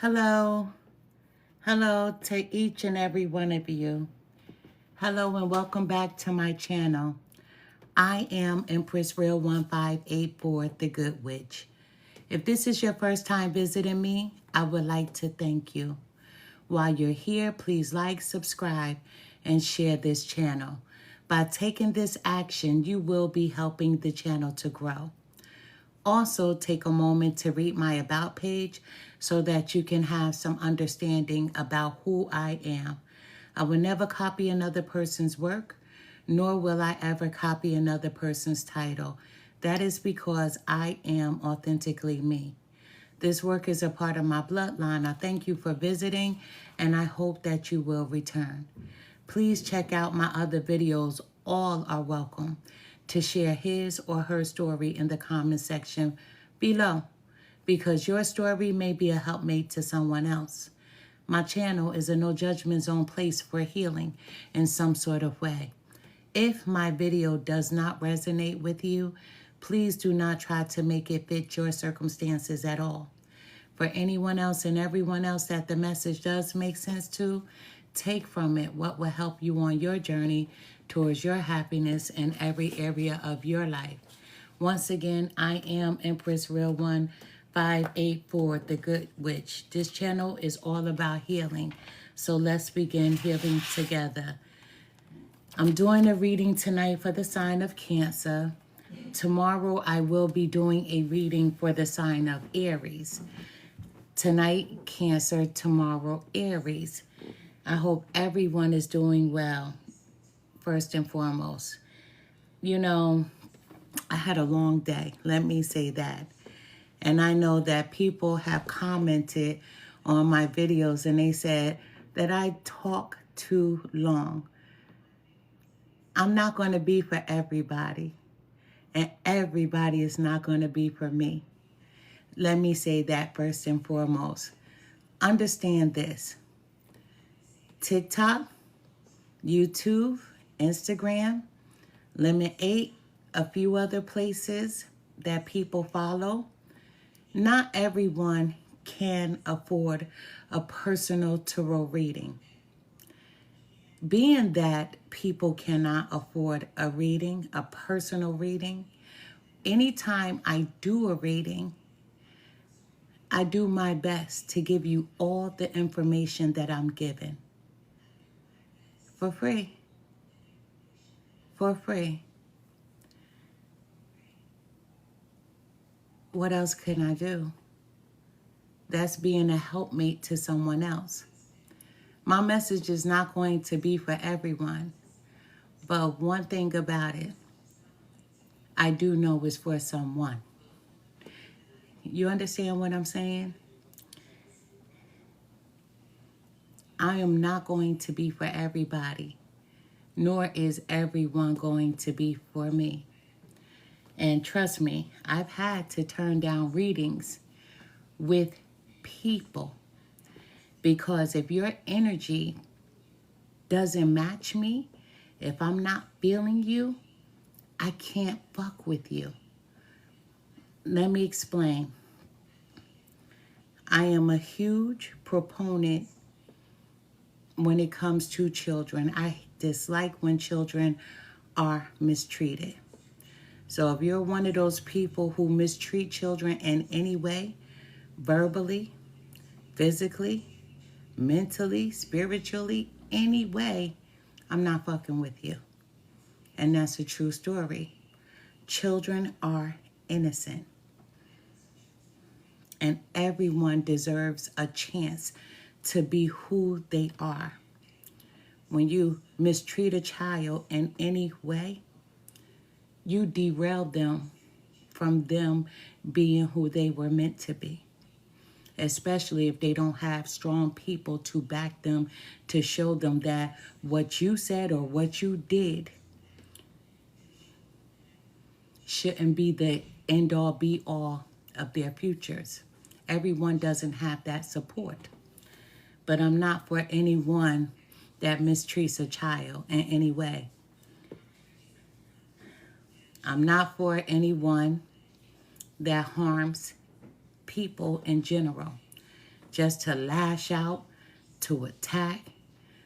Hello. Hello to each and every one of you. Hello and welcome back to my channel. I am Empress Real 1584, the Good Witch. If this is your first time visiting me, I would like to thank you. While you're here, please like, subscribe, and share this channel. By taking this action, you will be helping the channel to grow. Also, take a moment to read my About page so that you can have some understanding about who I am. I will never copy another person's work, nor will I ever copy another person's title. That is because I am authentically me. This work is a part of my bloodline. I thank you for visiting, and I hope that you will return. Please check out my other videos. All are welcome to share his or her story in the comment section below, because your story may be a helpmate to someone else. My channel is a no judgment zone place for healing in some sort of way. If my video does not resonate with you, please do not try to make it fit your circumstances at all. For anyone else and everyone else that the message does make sense to, take from it what will help you on your journey towards your happiness in every area of your life. Once again, I am Empress Real 1584, the Good Witch. This channel is all about healing, so let's begin healing together. I'm doing a reading tonight for the sign of Cancer. Tomorrow I will be doing a reading for the sign of Aries. Tonight, Cancer, tomorrow, Aries. I hope everyone is doing well, first and foremost. You know, I had a long day, let me say that. And I know that people have commented on my videos and they said that I talk too long. I'm not going to be for everybody, and everybody is not going to be for me. Let me say that first and foremost. Understand this. TikTok, YouTube, Instagram, Lemon 8, a few other places that people follow. Not everyone can afford a personal tarot reading. Being that people cannot afford a reading, a personal reading, anytime I do a reading, I do my best to give you all the information that I'm given. For free. For free. What else can I do? That's being a helpmate to someone else. My message is not going to be for everyone, but one thing about it, I do know it's for someone. You understand what I'm saying? I am not going to be for everybody, nor is everyone going to be for me. And trust me, I've had to turn down readings with people because if your energy doesn't match me, if I'm not feeling you, I can't fuck with you. Let me explain. I am a huge proponent when it comes to children. I dislike when children are mistreated. So if you're one of those people who mistreat children in any way, verbally, physically, mentally, spiritually, any way, I'm not fucking with you. And that's a true story. Children are innocent. And everyone deserves a chance to be who they are. When you mistreat a child in any way, you derail them from them being who they were meant to be. Especially if they don't have strong people to back them, to show them that what you said or what you did shouldn't be the end-all be-all of their futures. Everyone doesn't have that support. But I'm not for anyone that mistreats a child in any way. I'm not for anyone that harms people in general. just to lash out, to attack,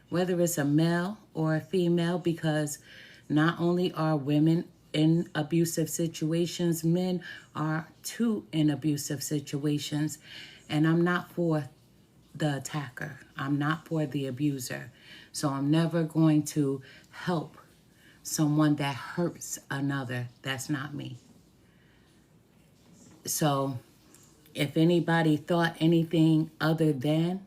whether it's a male or a female, because not only are women in abusive situations, men are too in abusive situations. And I'm not for the attacker. I'm not for the abuser. So I'm never going to help someone that hurts another. That's not me. So if anybody thought anything other than,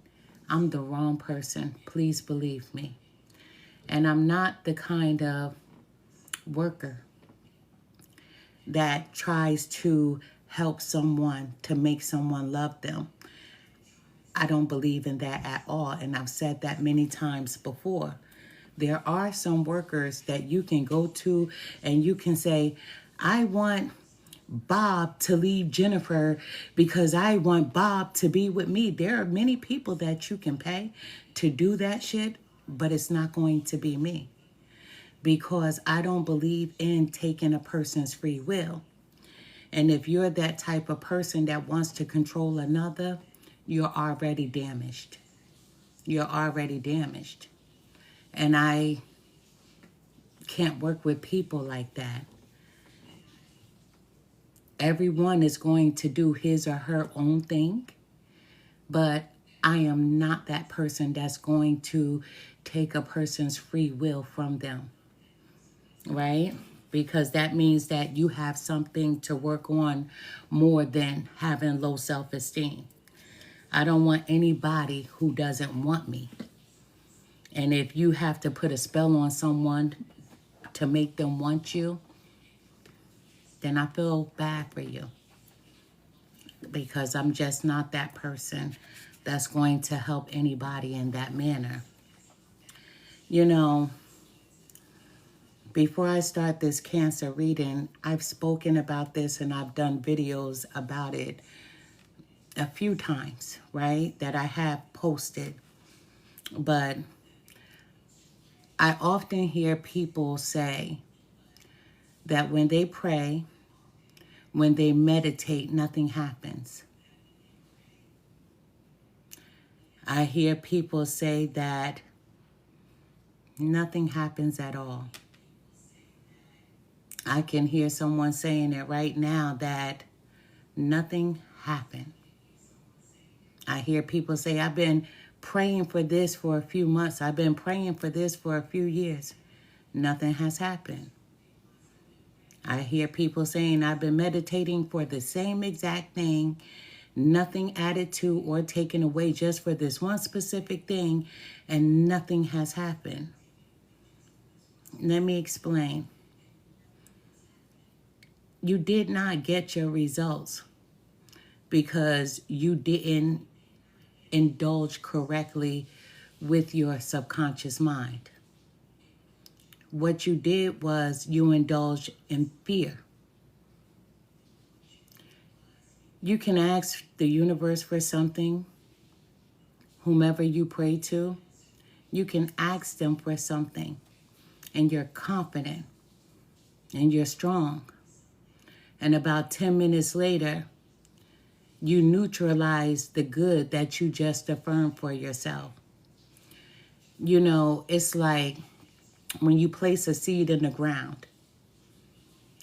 I'm the wrong person. Please believe me. And I'm not the kind of worker that tries to help someone to make someone love them. I don't believe in that at all. And I've said that many times before. There are some workers that you can go to and you can say, I want Bob to leave Jennifer because I want Bob to be with me. There are many people that you can pay to do that shit, but it's not going to be me, because I don't believe in taking a person's free will. And if you're that type of person that wants to control another, you're already damaged. You're already damaged. And I can't work with people like that. Everyone is going to do his or her own thing, but I am not that person that's going to take a person's free will from them, right? Because that means that you have something to work on more than having low self-esteem. I don't want anybody who doesn't want me. And if you have to put a spell on someone to make them want you, then I feel bad for you, because I'm just not that person that's going to help anybody in that manner. You know, before I start this Cancer reading, I've spoken about this and I've done videos about it a few times, right? That I have posted. But I often hear people say that when they pray, when they meditate, nothing happens. I hear people say that nothing happens at all. I can hear someone saying it right now that nothing happened. I hear people say, I've been praying for this for a few months. I've been praying for this for a few years. Nothing has happened. I hear people saying, I've been meditating for the same exact thing, nothing added to or taken away, just for this one specific thing, and nothing has happened. Let me explain. You did not get your results because you didn't indulge correctly with your subconscious mind. What you did was you indulged in fear. You can ask the universe for something, whomever you pray to, you can ask them for something, and you're confident and you're strong. And about 10 minutes later, you neutralize the good that you just affirmed for yourself. You know, it's like when you place a seed in the ground,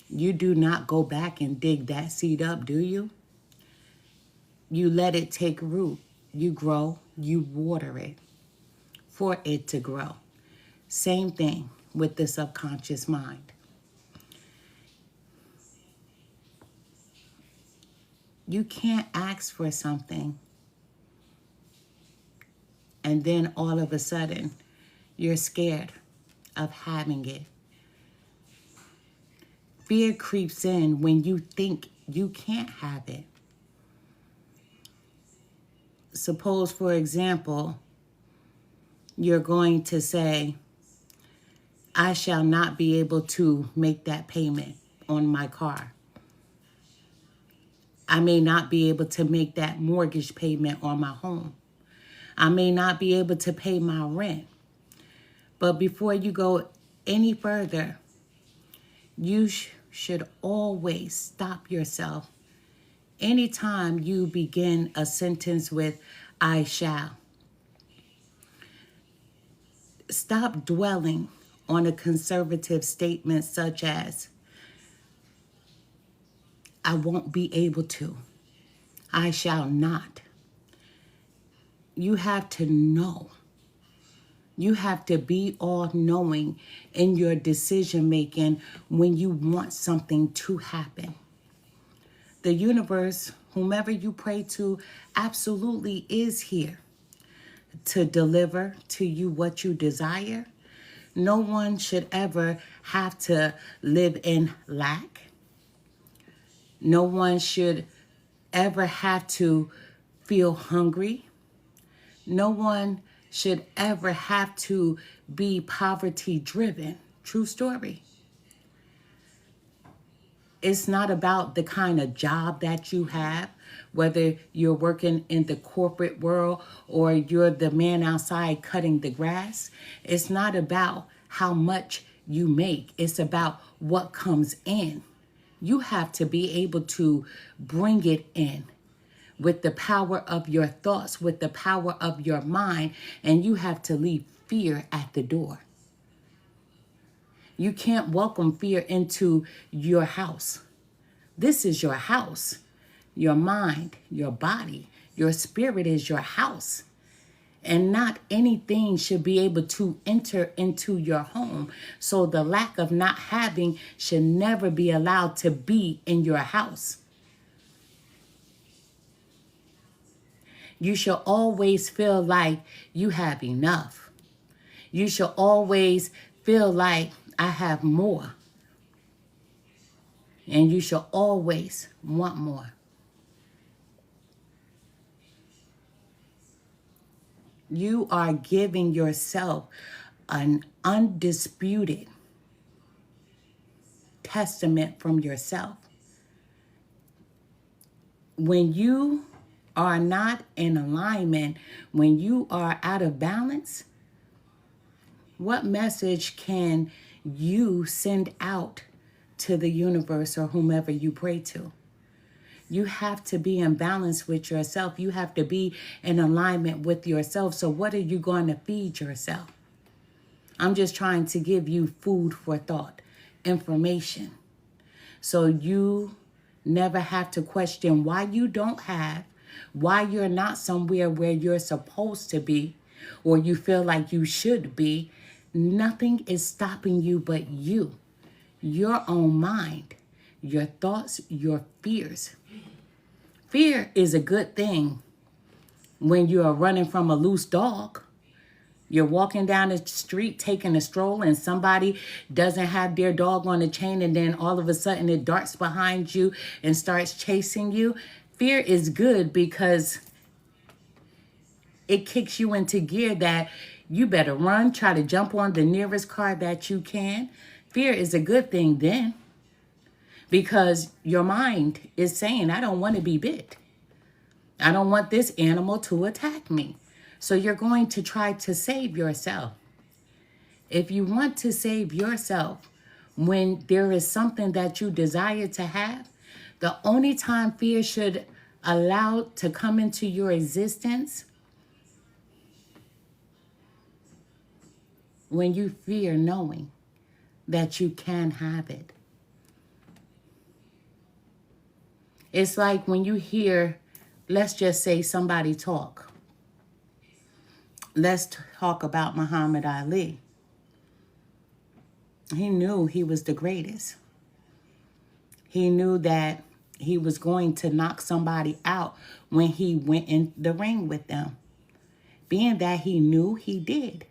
you do not go back and dig that seed up, do you? You let it take root. You grow, you water it for it to grow. Same thing with the subconscious mind. You can't ask for something and then all of a sudden you're scared of having it. Fear creeps in when you think you can't have it. Suppose, for example, you're going to say, I shall not be able to make that payment on my car. I may not be able to make that mortgage payment on my home. I may not be able to pay my rent. But before you go any further, you should always stop yourself. Anytime you begin a sentence with, I shall. Stop dwelling on a conservative statement such as, I won't be able to. I shall not. You have to know. You have to be all knowing in your decision making when you want something to happen. The universe, whomever you pray to, absolutely is here to deliver to you what you desire. No one should ever have to live in lack. No one should ever have to feel hungry. No one should ever have to be poverty driven. True story. It's not about the kind of job that you have, whether you're working in the corporate world or you're the man outside cutting the grass. It's not about how much you make. It's about what comes in. You have to be able to bring it in with the power of your thoughts, with the power of your mind, and you have to leave fear at the door. You can't welcome fear into your house. This is your house. Your mind, your body, your spirit is your house. And not anything should be able to enter into your home. So the lack of not having should never be allowed to be in your house. You should always feel like you have enough. You should always feel like I have more. And you should always want more. You are giving yourself an undisputed testament from yourself. When you are not in alignment, when you are out of balance, what message can you send out to the universe or whomever you pray to? You have to be in balance with yourself. You have to be in alignment with yourself. So what are you going to feed yourself? I'm just trying to give you food for thought, information. So you never have to question why you don't have, why you're not somewhere where you're supposed to be, or you feel like you should be. Nothing is stopping you but you, your own mind, your thoughts, your fears. Fear is a good thing when you are running from a loose dog. You're walking down the street taking a stroll and somebody doesn't have their dog on a chain and then all of a sudden it darts behind you and starts chasing you. Fear is good because it kicks you into gear that you better run, try to jump on the nearest car that you can. Fear is a good thing then because your mind is saying, I don't want to be bit. I don't want this animal to attack me. So you're going to try to save yourself. If you want to save yourself when there is something that you desire to have, the only time fear should allow to come into your existence when you fear knowing that you can have it. It's like when you hear, let's just say somebody talk. Let's talk about Muhammad Ali. He knew he was the greatest. He knew that he was going to knock somebody out when he went in the ring with them. Being that he knew, he did.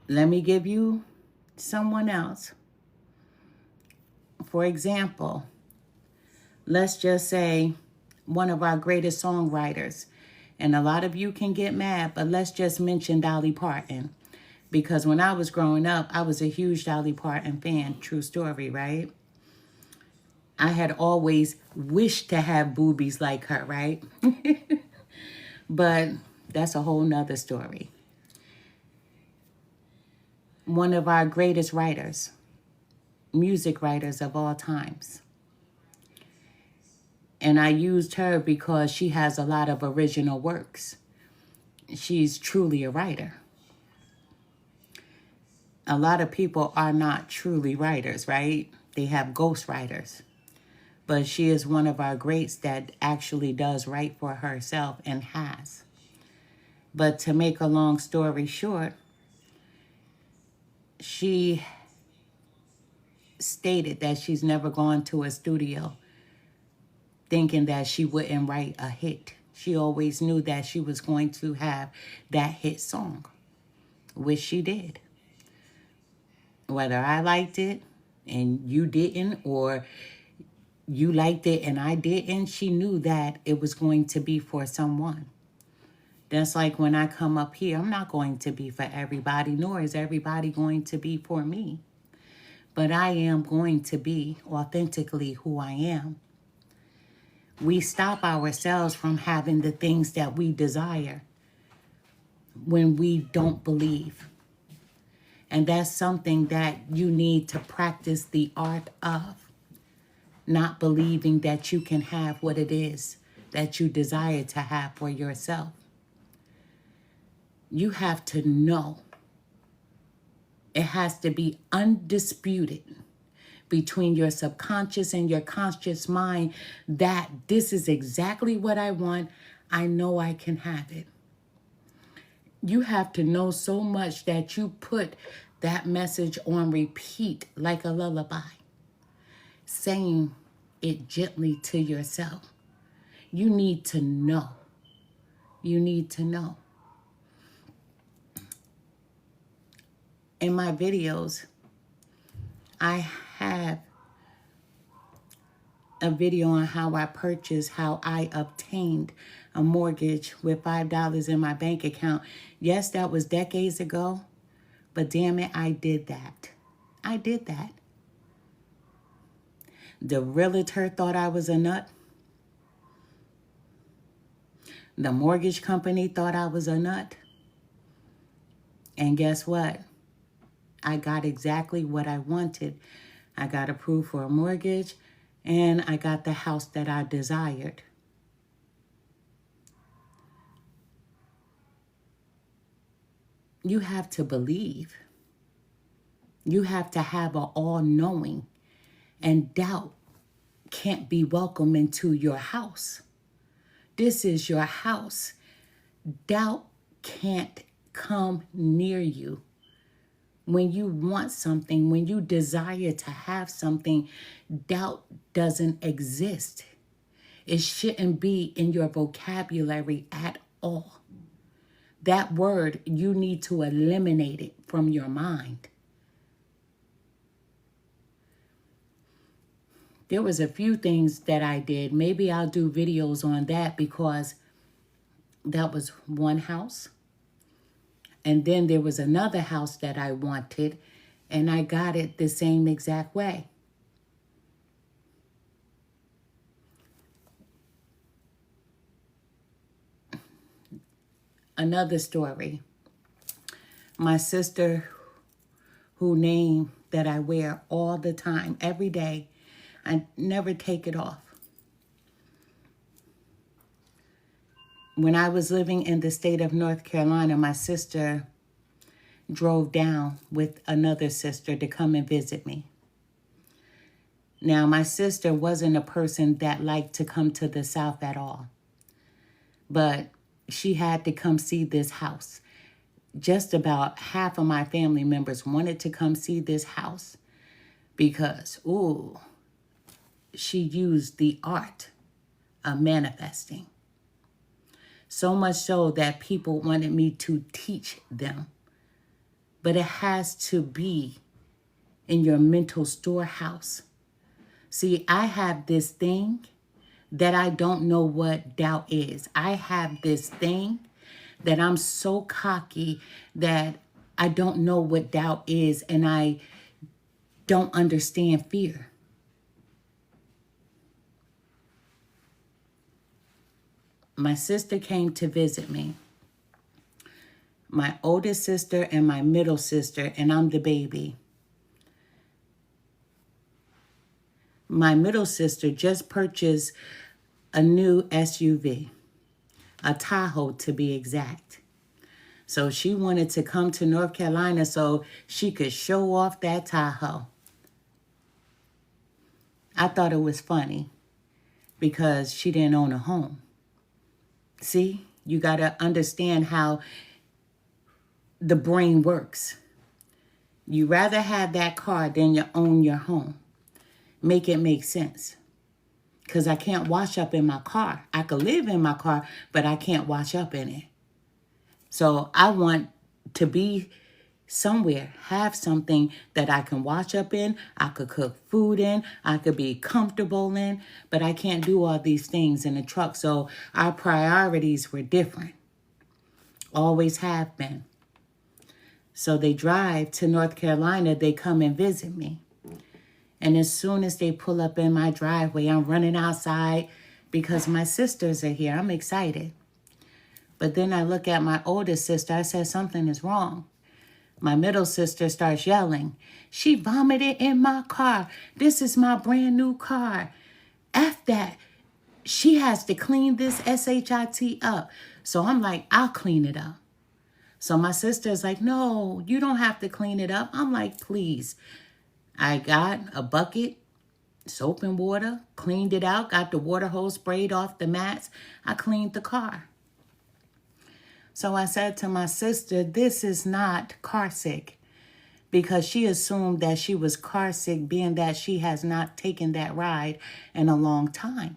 Let me give you someone else. For example, let's just say one of our greatest songwriters, and a lot of you can get mad, but let's just mention Dolly Parton. Because when I was growing up, I was a huge Dolly Parton fan. True story, right? I had always wished to have boobies like her, right? But that's a whole nother story. One of our greatest writers, music writers of all times. And I used her because she has a lot of original works. She's truly a writer. A lot of people are not truly writers, right? They have ghost writers. But she is one of our greats that actually does write for herself and has. But to make a long story short, she stated that she's never gone to a studio thinking that she wouldn't write a hit. She always knew that she was going to have that hit song, which she did. Whether I liked it and you didn't, or you liked it and I didn't, she knew that it was going to be for someone. That's like when I come up here, I'm not going to be for everybody, nor is everybody going to be for me. But I am going to be authentically who I am. We stop ourselves from having the things that we desire when we don't believe. And that's something that you need to practice the art of. Not believing that you can have what it is that you desire to have for yourself. You have to know. It has to be undisputed between your subconscious and your conscious mind that this is exactly what I want. I know I can have it. You have to know so much that you put that message on repeat like a lullaby, saying it gently to yourself. You need to know. You need to know. In my videos, I have a video on how I purchased, how I obtained a mortgage with $5 in my bank account. Yes, that was decades ago, but damn it, I did that. I did that. The realtor thought I was a nut. The mortgage company thought I was a nut. And guess what? I got exactly what I wanted. I got approved for a mortgage, and I got the house that I desired. You have to believe. You have to have an all-knowing, and doubt can't be welcome into your house. This is your house. Doubt can't come near you. When you want something, when you desire to have something, doubt doesn't exist. It shouldn't be in your vocabulary at all. That word, you need to eliminate it from your mind. There was a few things that I did. Maybe I'll do videos on that because that was one house. And then there was another house that I wanted, and I got it the same exact way. Another story. My sister, whose name that I wear all the time, every day, I never take it off. When I was living in the state of North Carolina, my sister drove down with another sister to come and visit me. Now, my sister wasn't a person that liked to come to the South at all, but she had to come see this house. Just about half of my family members wanted to come see this house because, she used the art of manifesting. So much so that people wanted me to teach them. But it has to be in your mental storehouse. See, I have this thing that I don't know what doubt is. I have this thing that I'm so cocky that I don't know what doubt is, and I don't understand fear. My sister came to visit me. My oldest sister and my middle sister, and I'm the baby. My middle sister just purchased a new SUV, a Tahoe to be exact. So she wanted to come to North Carolina so she could show off that Tahoe. I thought it was funny because she didn't own a home. See, you got to understand how the brain works. You rather have that car than you own your home. Make it make sense. Because I can't wash up in my car. I could live in my car, but I can't wash up in it. So I want to be somewhere, have something that I can wash up in, I could cook food in, I could be comfortable in, but I can't do all these things in a truck. So our priorities were different. Always have been. So they drive to North Carolina, they come and visit me. And as soon as they pull up in my driveway, I'm running outside because my sisters are here. I'm excited. But then I look at my oldest sister. I said, something is wrong. My middle sister starts yelling. She vomited in my car. This is my brand new car. F that. She has to clean this SHIT up. So I'm like, I'll clean it up. So my sister's like, no, you don't have to clean it up. I'm like, please. I got a bucket, soap and water, cleaned it out, got the water hose sprayed off the mats. I cleaned the car. So I said to my sister, this is not car sick, because she assumed that she was car sick, being that she has not taken that ride in a long time.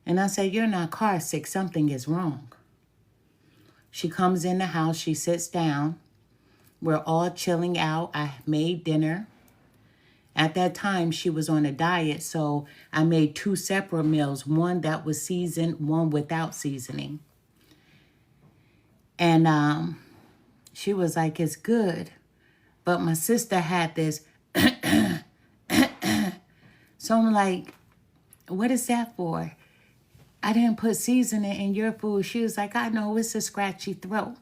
And I said, you're not car sick. Something is wrong. She comes in the house. She sits down. We're all chilling out. I made dinner. At that time, she was on a diet, so I made 2 separate meals, one that was seasoned, one without seasoning. And she was like, it's good. But my sister had this. So I'm like, what is that for? I didn't put seasoning in your food. She was like, I know, it's a scratchy throat.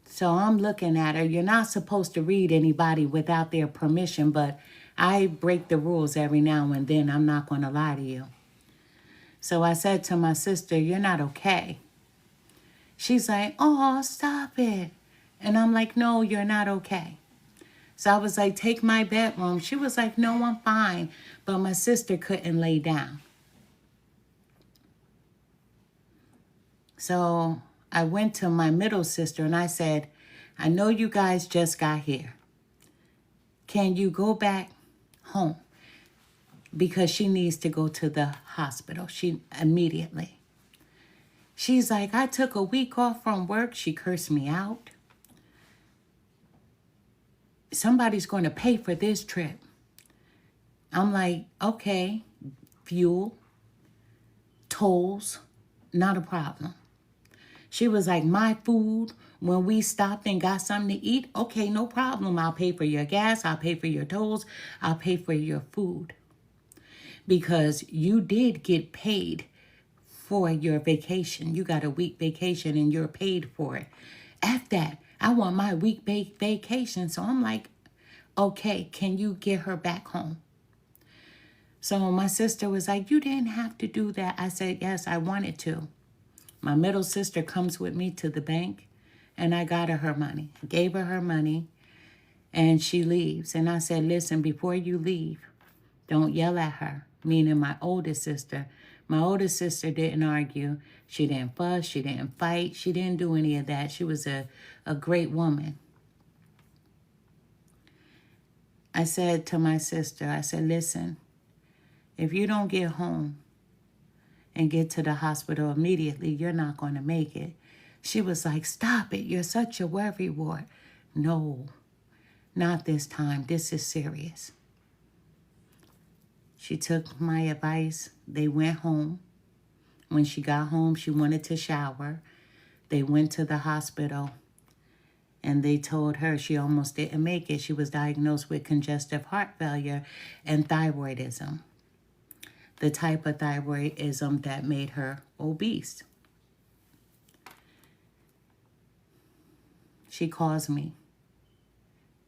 So I'm looking at her. You're not supposed to read anybody without their permission, but I break the rules every now and then. I'm not going to lie to you. So I said to my sister, you're not okay. She's like, oh, stop it. And I'm like, no, you're not okay. So I was like, take my bedroom. She was like, no, I'm fine. But my sister couldn't lay down. So I went to my middle sister and I said, I know you guys just got here. Can you go back home? Because she needs to go to the hospital. She immediately. She's like, I took a week off from work. She cursed me out. Somebody's going to pay for this trip. I'm like, okay, fuel, tolls, not a problem. She was like, my food, when we stopped and got something to eat, okay, no problem. I'll pay for your gas. I'll pay for your tolls. I'll pay for your food. Because you did get paid for your vacation. You got a week vacation and you're paid for it. After that, I want my week vacation. So I'm like, okay, can you get her back home? So my sister was like, you didn't have to do that. I said, yes, I wanted to. My middle sister comes with me to the bank and I got her money. I gave her money and she leaves. And I said, listen, before you leave, don't yell at her, meaning my oldest sister. My oldest sister didn't argue. She didn't fuss. She didn't fight. She didn't do any of that. She was a great woman. I said to my sister, I said, listen, if you don't get home and get to the hospital immediately, you're not going to make it. She was like, stop it. You're such a worrywart. No, not this time. This is serious. She took my advice. They went home. When she got home, she wanted to shower. They went to the hospital and they told her she almost didn't make it. She was diagnosed with congestive heart failure and thyroidism, the type of thyroidism that made her obese. She calls me.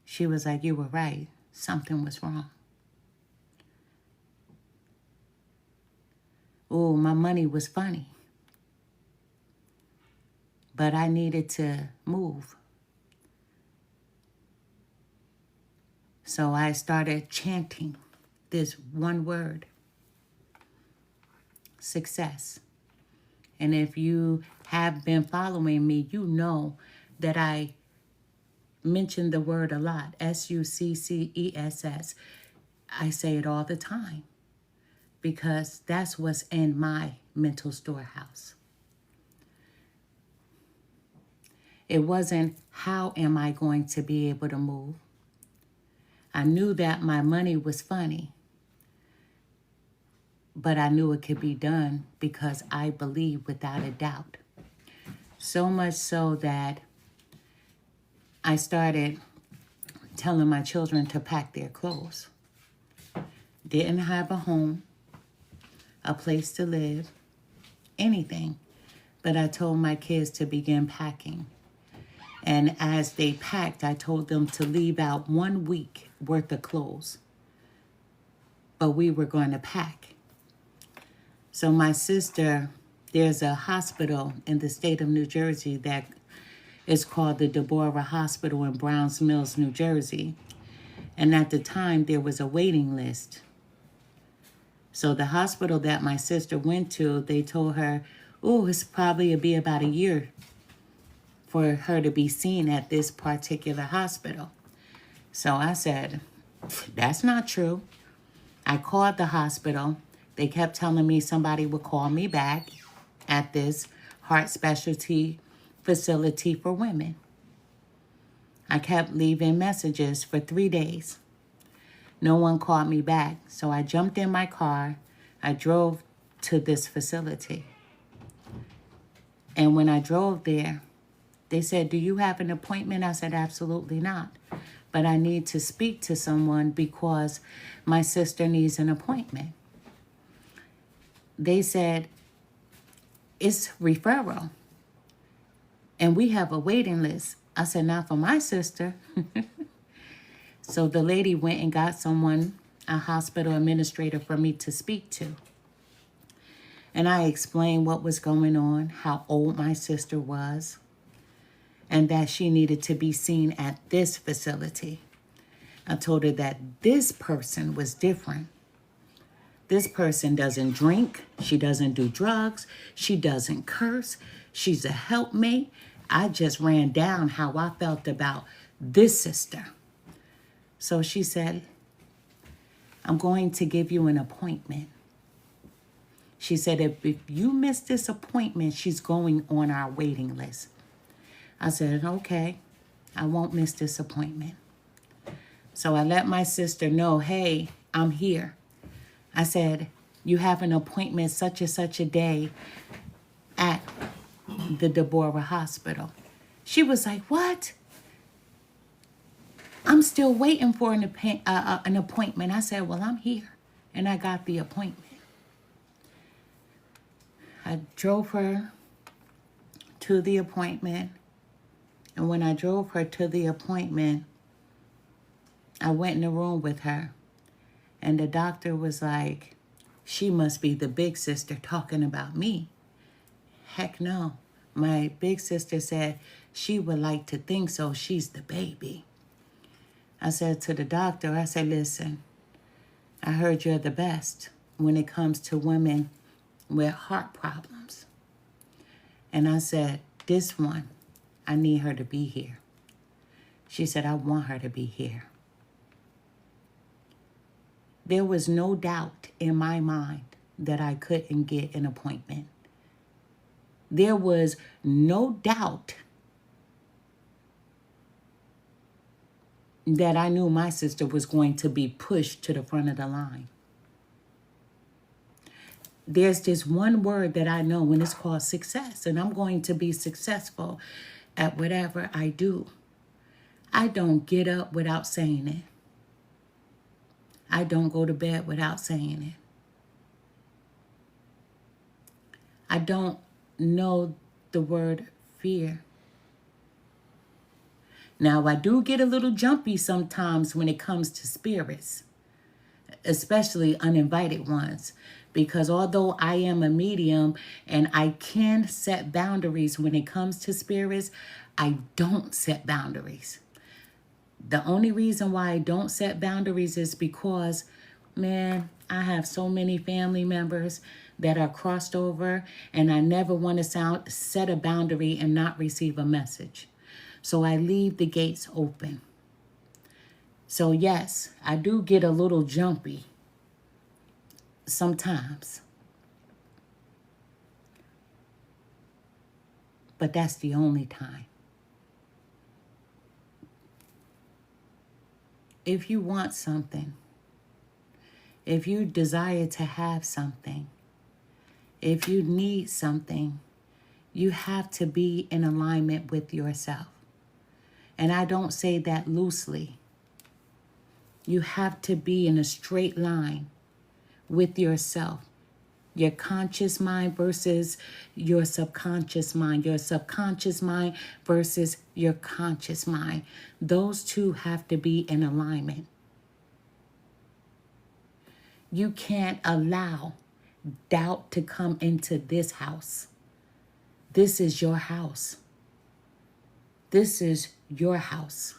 She was like, you were right. Something was wrong. Oh, my money was funny. But I needed to move. So I started chanting this one word, success. And if you have been following me, you know that I mention the word a lot, SUCCESS. I say it all the time because that's what's in my mental storehouse. It wasn't how am I going to be able to move. I knew that my money was funny, but I knew it could be done because I believe without a doubt. So much so that I started telling my children to pack their clothes. Didn't have a home, a place to live, anything. But I told my kids to begin packing. And as they packed, I told them to leave out 1 week worth of clothes. But we were going to pack. So my sister, there's a hospital in the state of New Jersey that is called the Deborah Hospital in Browns Mills, New Jersey. And at the time, there was a waiting list. So the hospital that my sister went to, they told her, oh, it's probably be about a year for her to be seen at this particular hospital. So I said, that's not true. I called the hospital. They kept telling me somebody would call me back at this heart specialty facility for women. I kept leaving messages for 3 days. No one called me back, so I jumped in my car. I drove to this facility. And when I drove there, they said, do you have an appointment? I said, absolutely not. But I need to speak to someone because my sister needs an appointment. They said, it's referral. And we have a waiting list. I said, not for my sister. So the lady went and got someone, a hospital administrator, for me to speak to. And I explained what was going on, how old my sister was, and that she needed to be seen at this facility. I told her that this person was different. This person doesn't drink. She doesn't do drugs. She doesn't curse. She's a helpmate. I just ran down how I felt about this sister. So she said, I'm going to give you an appointment. She said, if you miss this appointment, she's going on our waiting list. I said, okay, I won't miss this appointment. So I let my sister know, hey, I'm here. I said, you have an appointment such and such a day at the Deborah Hospital. She was like, what? I'm still waiting for an appointment. I said, well, I'm here. And I got the appointment. I drove her to the appointment. And when I drove her to the appointment, I went in the room with her. And the doctor was like, she must be the big sister talking about me. Heck no. My big sister said she would like to think so. She's the baby. I said to the doctor, I said, listen, I heard you're the best when it comes to women with heart problems. And I said, this one, I need her to be here. She said, I want her to be here. There was no doubt in my mind that I couldn't get an appointment. There was no doubt that I knew my sister was going to be pushed to the front of the line. There's this one word that I know, and it's called success, and I'm going to be successful at whatever I do. I don't get up without saying it. I don't go to bed without saying it. I don't know the word fear. Now, I do get a little jumpy sometimes when it comes to spirits, especially uninvited ones, Because although I am a medium and I can set boundaries when it comes to spirits, I don't set boundaries. The only reason why I don't set boundaries is because, man, I have so many family members that are crossed over, and I never want to set a boundary and not receive a message. So I leave the gates open. So yes, I do get a little jumpy sometimes. But that's the only time. If you want something, if you desire to have something, if you need something, you have to be in alignment with yourself. And I don't say that loosely. You have to be in a straight line with yourself. Your conscious mind versus your subconscious mind. Your subconscious mind versus your conscious mind. Those two have to be in alignment. You can't allow doubt to come into this house. This is your house. This is your house.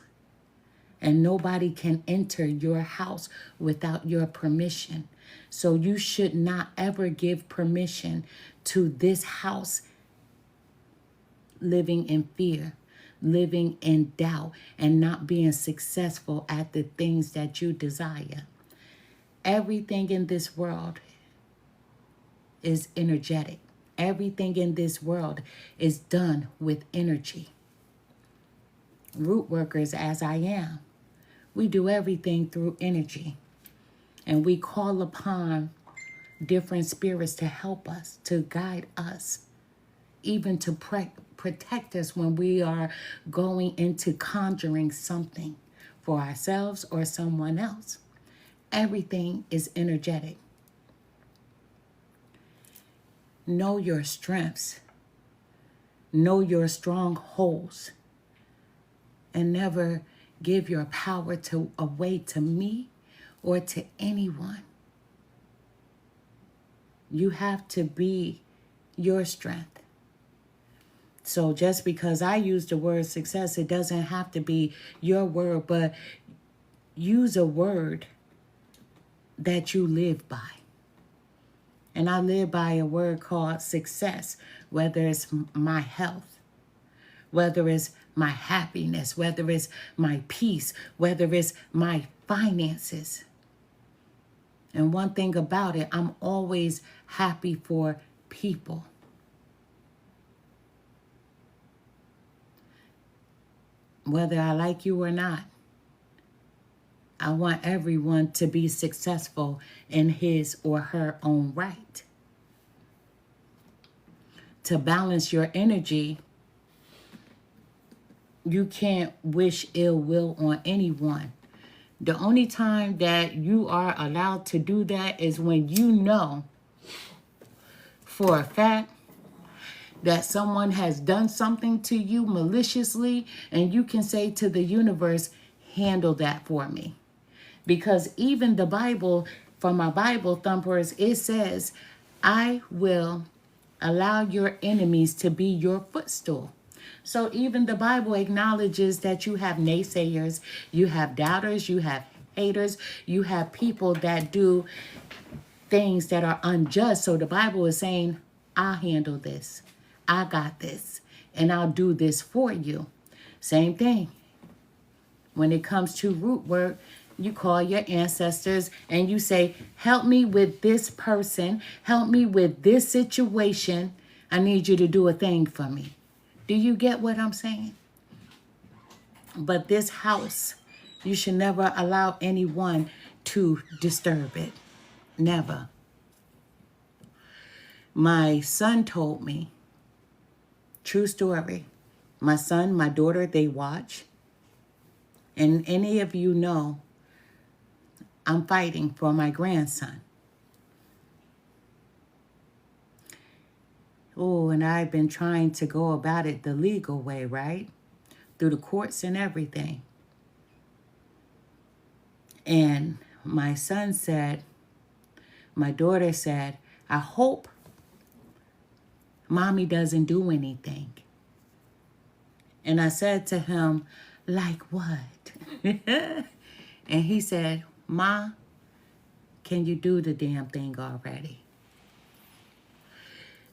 And nobody can enter your house without your permission. So you should not ever give permission to this house living in fear, living in doubt, and not being successful at the things that you desire. Everything in this world is energetic. Everything in this world is done with energy. Root workers, as I am, we do everything through energy. And we call upon different spirits to help us, to guide us, even to protect us when we are going into conjuring something for ourselves or someone else. Everything is energetic. Know your strengths. Know your strongholds. And never give your power away to me or to anyone. You have to be your strength. So just because I use the word success, it doesn't have to be your word, but use a word that you live by. And I live by a word called success, whether it's my health, whether it's my happiness, whether it's my peace, whether it's my finances. And one thing about it, I'm always happy for people. Whether I like you or not, I want everyone to be successful in his or her own right. To balance your energy, you can't wish ill will on anyone. The only time that you are allowed to do that is when you know for a fact that someone has done something to you maliciously, and you can say to the universe, handle that for me. Because even the Bible, from my Bible thumpers, it says, I will allow your enemies to be your footstool. So even the Bible acknowledges that you have naysayers, you have doubters, you have haters, you have people that do things that are unjust. So the Bible is saying, I'll handle this. I got this. And I'll do this for you. Same thing. When it comes to root work, you call your ancestors and you say, help me with this person. Help me with this situation. I need you to do a thing for me. Do you get what I'm saying? But this house, you should never allow anyone to disturb it. Never. My son told me, true story, my son, my daughter, they watch. And any of you know, I'm fighting for my grandson. Oh, and I've been trying to go about it the legal way, right? Through the courts and everything. And my son said, My daughter said, I hope mommy doesn't do anything. And I said to him, like what? And he said, Ma, can you do the damn thing already?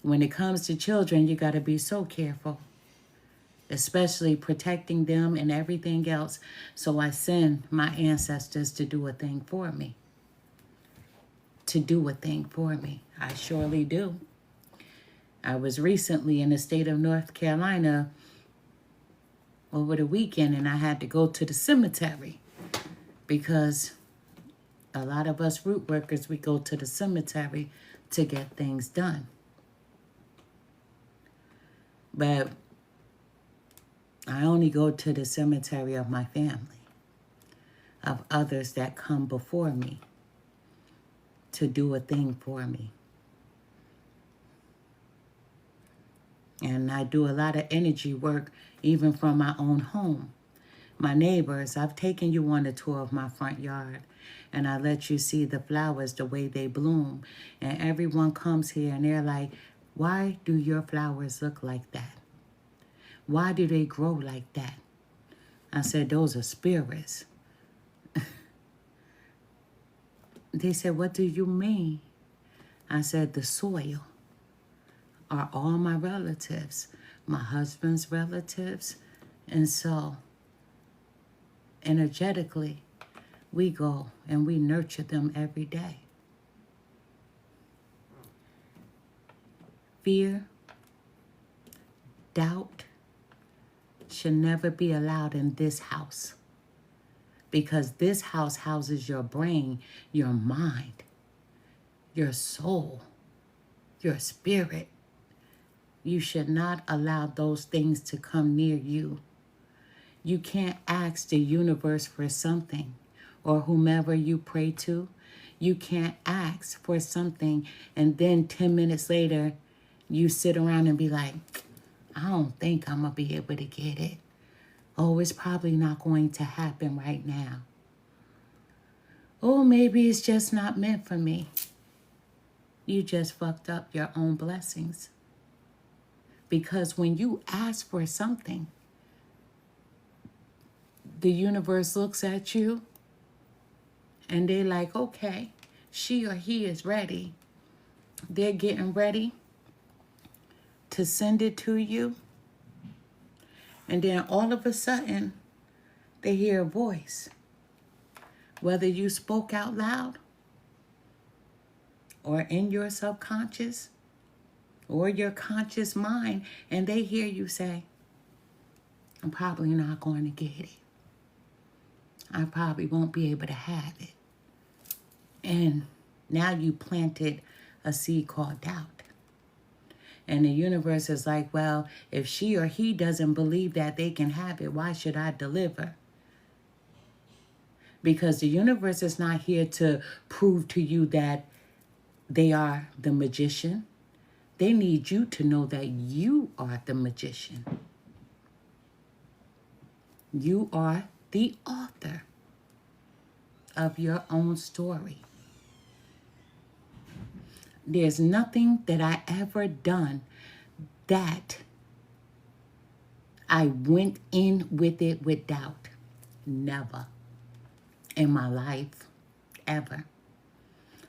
When it comes to children, you got to be so careful, especially protecting them and everything else. So I send my ancestors to do a thing for me. To do a thing for me. I surely do. I was recently in the state of North Carolina over the weekend, and I had to go to the cemetery because a lot of us root workers, we go to the cemetery to get things done. But I only go to the cemetery of my family, of others that come before me to do a thing for me. And I do a lot of energy work even from my own home. My neighbors, I've taken you on a tour of my front yard, and I let you see the flowers, the way they bloom. And everyone comes here and they're like, why do your flowers look like that? Why do they grow like that? I said, those are spirits. They said, what do you mean? I said, the soil are all my relatives, my husband's relatives. And so, energetically, we go and we nurture them every day. Fear, doubt should never be allowed in this house, because this house houses your brain, your mind, your soul, your spirit. You should not allow those things to come near you. You can't ask the universe for something, or whomever you pray to. You can't ask for something and then 10 minutes later you sit around and be like, I don't think I'm going to be able to get it. Oh, it's probably not going to happen right now. Oh, maybe it's just not meant for me. You just fucked up your own blessings. Because when you ask for something, the universe looks at you and they're like, okay, she or he is ready. They're getting ready to send it to you. And then all of a sudden, they hear a voice. Whether you spoke out loud or in your subconscious or your conscious mind, and they hear you say, I'm probably not going to get it. I probably won't be able to have it. And now you planted a seed called doubt. And the universe is like, well, if she or he doesn't believe that they can have it, why should I deliver? Because the universe is not here to prove to you that they are the magician. They need you to know that you are the magician. You are the author of your own story. There's nothing that I ever done that I went in with it with doubt. Never in my life, ever.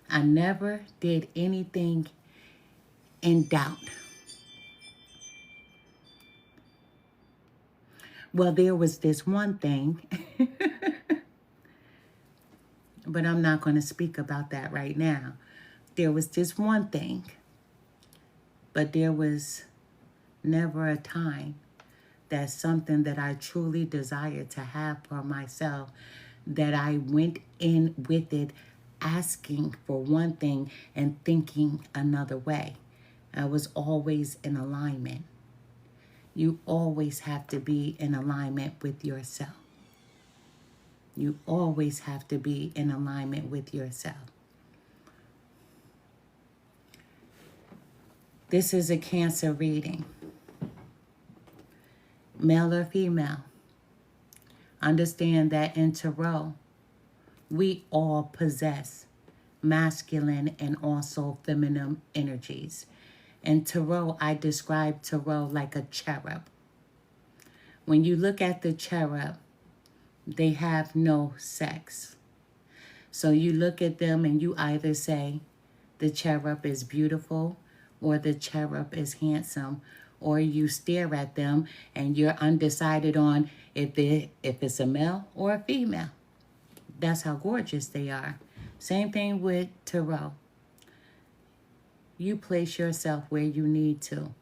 I never did anything in doubt. Well, there was this one thing, but I'm not going to speak about that right now. There was this one thing, but there was never a time that something that I truly desired to have for myself, that I went in with it asking for one thing and thinking another way. I was always in alignment. You always have to be in alignment with yourself. You always have to be in alignment with yourself. This is a Cancer reading. Male or female. Understand that in tarot, we all possess masculine and also feminine energies. In tarot, I describe tarot like a cherub. When you look at the cherub, they have no sex. So you look at them and you either say the cherub is beautiful or the cherub is handsome, or you stare at them and you're undecided on if it's a male or a female. That's how gorgeous they are. Same thing with tarot. You place yourself where you need to.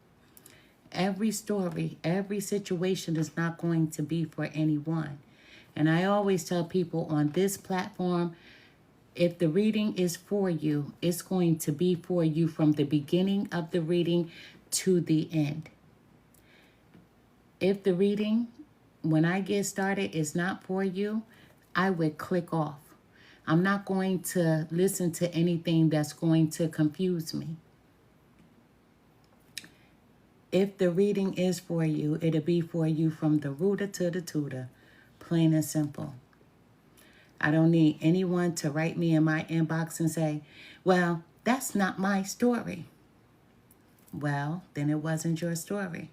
Every story, every situation is not going to be for anyone. And I always tell people on this platform, if the reading is for you, it's going to be for you from the beginning of the reading to the end. If the reading, when I get started, is not for you, I would click off. I'm not going to listen to anything that's going to confuse me. If the reading is for you, it'll be for you from the rooter to the tutor, plain and simple. I don't need anyone to write me in my inbox and say, well, that's not my story. Well, then it wasn't your story.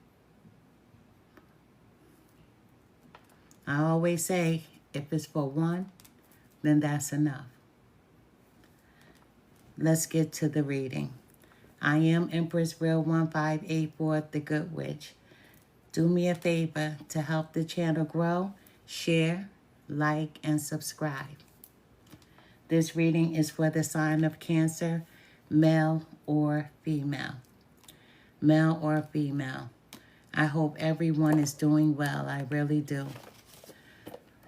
I always say, if it's for one, then that's enough. Let's get to the reading. I am Empress Real 1584, the Good Witch. Do me a favor to help the channel grow, share, like, and subscribe. This reading is for the sign of Cancer, male or female. Male or female. I hope everyone is doing well. I really do.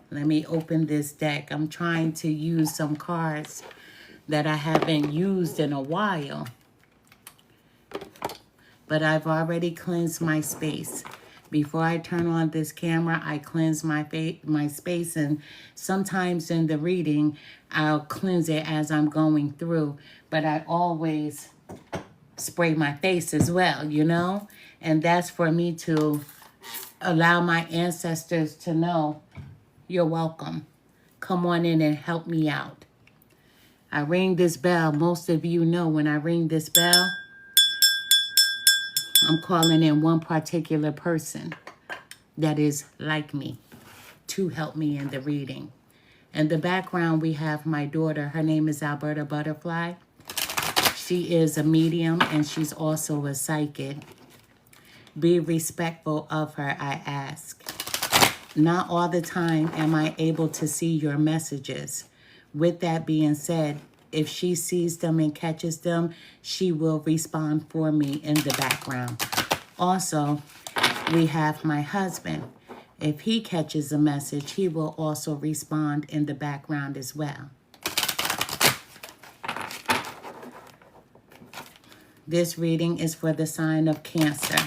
Let me open this deck. I'm trying to use some cards that I haven't used in a while. But I've already cleansed my space. Before I turn on this camera, I cleanse my space. And sometimes in the reading, I'll cleanse it as I'm going through. But I always spray my face as well, you know? And that's for me to allow my ancestors to know, you're welcome. Come on in and help me out. I ring this bell. Most of you know when I ring this bell, I'm calling in one particular person that is like me to help me in the reading. In the background, we have my daughter. Her name is Alberta Butterfly. She is a medium and she's also a psychic. Be respectful of her, I ask. Not all the time am I able to see your messages. With that being said, if she sees them and catches them, she will respond for me in the background. Also, we have my husband. If he catches a message, he will also respond in the background as well. This reading is for the sign of Cancer.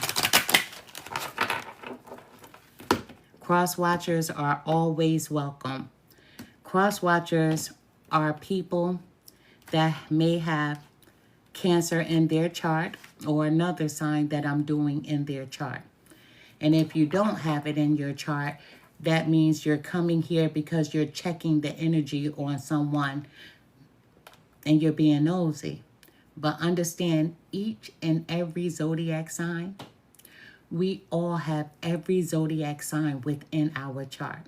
Cross-watchers are always welcome. Cross-watchers are people that may have Cancer in their chart or another sign that I'm doing in their chart. And if you don't have it in your chart, that means you're coming here because you're checking the energy on someone and you're being nosy. But understand, each and every zodiac sign, we all have every zodiac sign within our chart.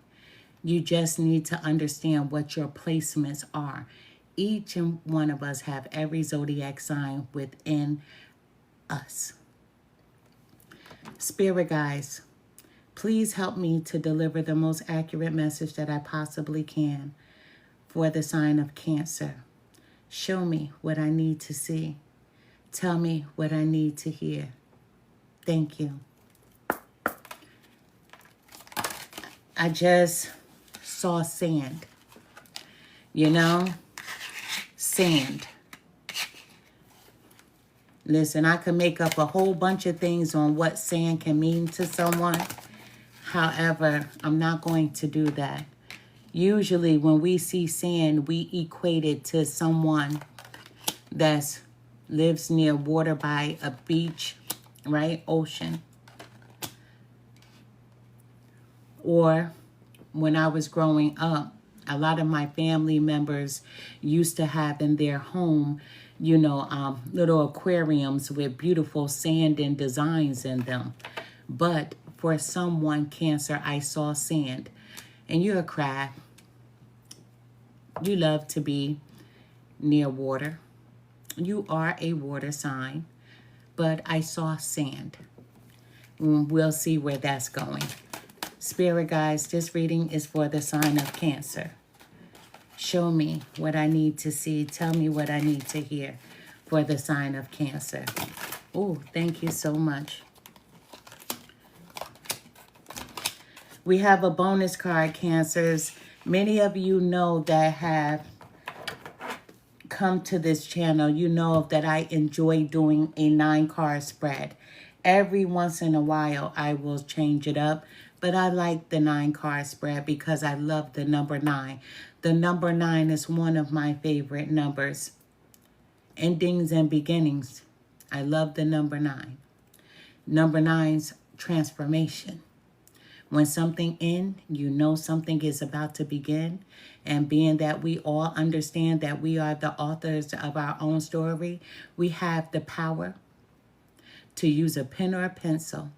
You just need to understand what your placements are. Each and one of us have every zodiac sign within us. Spirit guides, please help me to deliver the most accurate message that I possibly can for the sign of Cancer. Show me what I need to see. Tell me what I need to hear. Thank you. I just saw sand. You know? Sand. Listen, I could make up a whole bunch of things on what sand can mean to someone. However, I'm not going to do that. Usually when we see sand, we equate it to someone that lives near water by a beach, right? Ocean. Or when I was growing up, A lot of my family members used to have in their home, you know, little aquariums with beautiful sand and designs in them. But for someone, Cancer, I saw sand. And you're a crab. You love to be near water. You are a water sign. But I saw sand. We'll see where that's going. Spirit guides, this reading is for the sign of Cancer. Show me what I need to see. Tell me what I need to hear for the sign of Cancer. Oh, thank you so much. We have a bonus card, Cancers. Many of you know that have come to this channel. You know that I enjoy doing a 9-card spread. Every once in a while, I will change it up. But I like the 9-card spread because I love the number 9. The number 9 is one of my favorite numbers. Endings and beginnings. I love the number 9. Number 9's transformation. When something ends, you know something is about to begin. And being that we all understand that we are the authors of our own story, we have the power to use a pen or a pencil.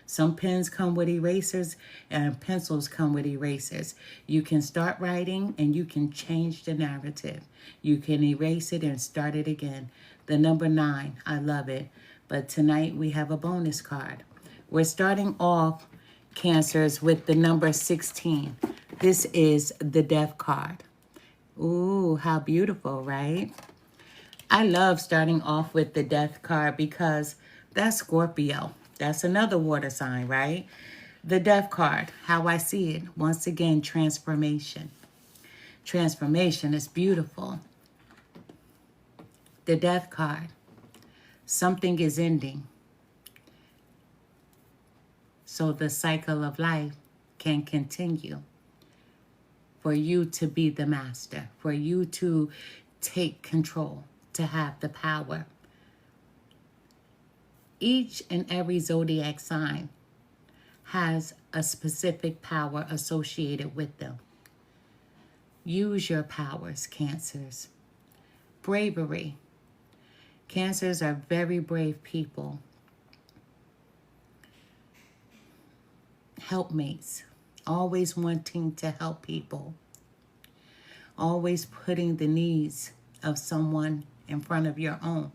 Some pens come with erasers and pencils come with erasers. You can start writing and you can change the narrative. You can erase it and start it again. The number 9, I love it. But tonight we have a bonus card. We're starting off, Cancers, with the number 16. This is the Death card. Ooh, how beautiful, right? I love starting off with the Death card because that's Scorpio. That's another water sign, right? The Death card, how I see it. Once again, transformation. Transformation is beautiful. The Death card. Something is ending. So the cycle of life can continue. For you to be the master. For you to take control. To have the power. Each and every zodiac sign has a specific power associated with them. Use your powers, Cancers. Bravery. Cancers are very brave people. Helpmates. Always wanting to help people. Always putting the needs of someone in front of your own.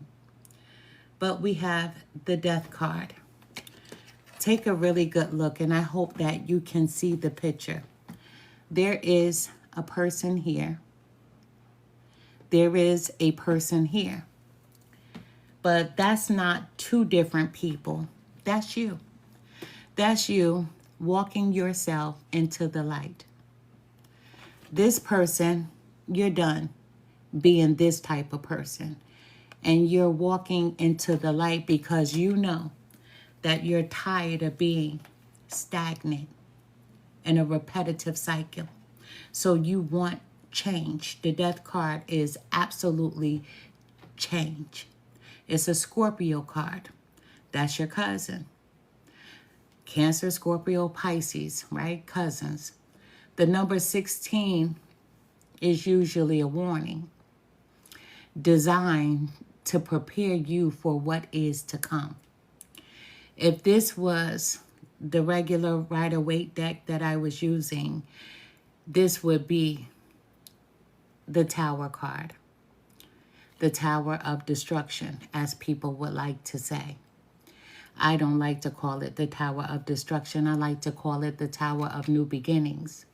But we have the Death card. Take a really good look, and I hope that you can see the picture. There is a person here. There is a person here. But that's not two different people. That's you. That's you walking yourself into the light. This person, you're done being this type of person. And you're walking into the light because you know that you're tired of being stagnant in a repetitive cycle. So you want change. The Death card is absolutely change. It's a Scorpio card. That's your cousin. Cancer, Scorpio, Pisces, right? Cousins. The number 16 is usually a warning designed to prepare you for what is to come. If this was the regular Rider-Waite deck that I was using, this would be the Tower card. The Tower of Destruction, as people would like to say. I don't like to call it the Tower of Destruction. I like to call it the Tower of New Beginnings.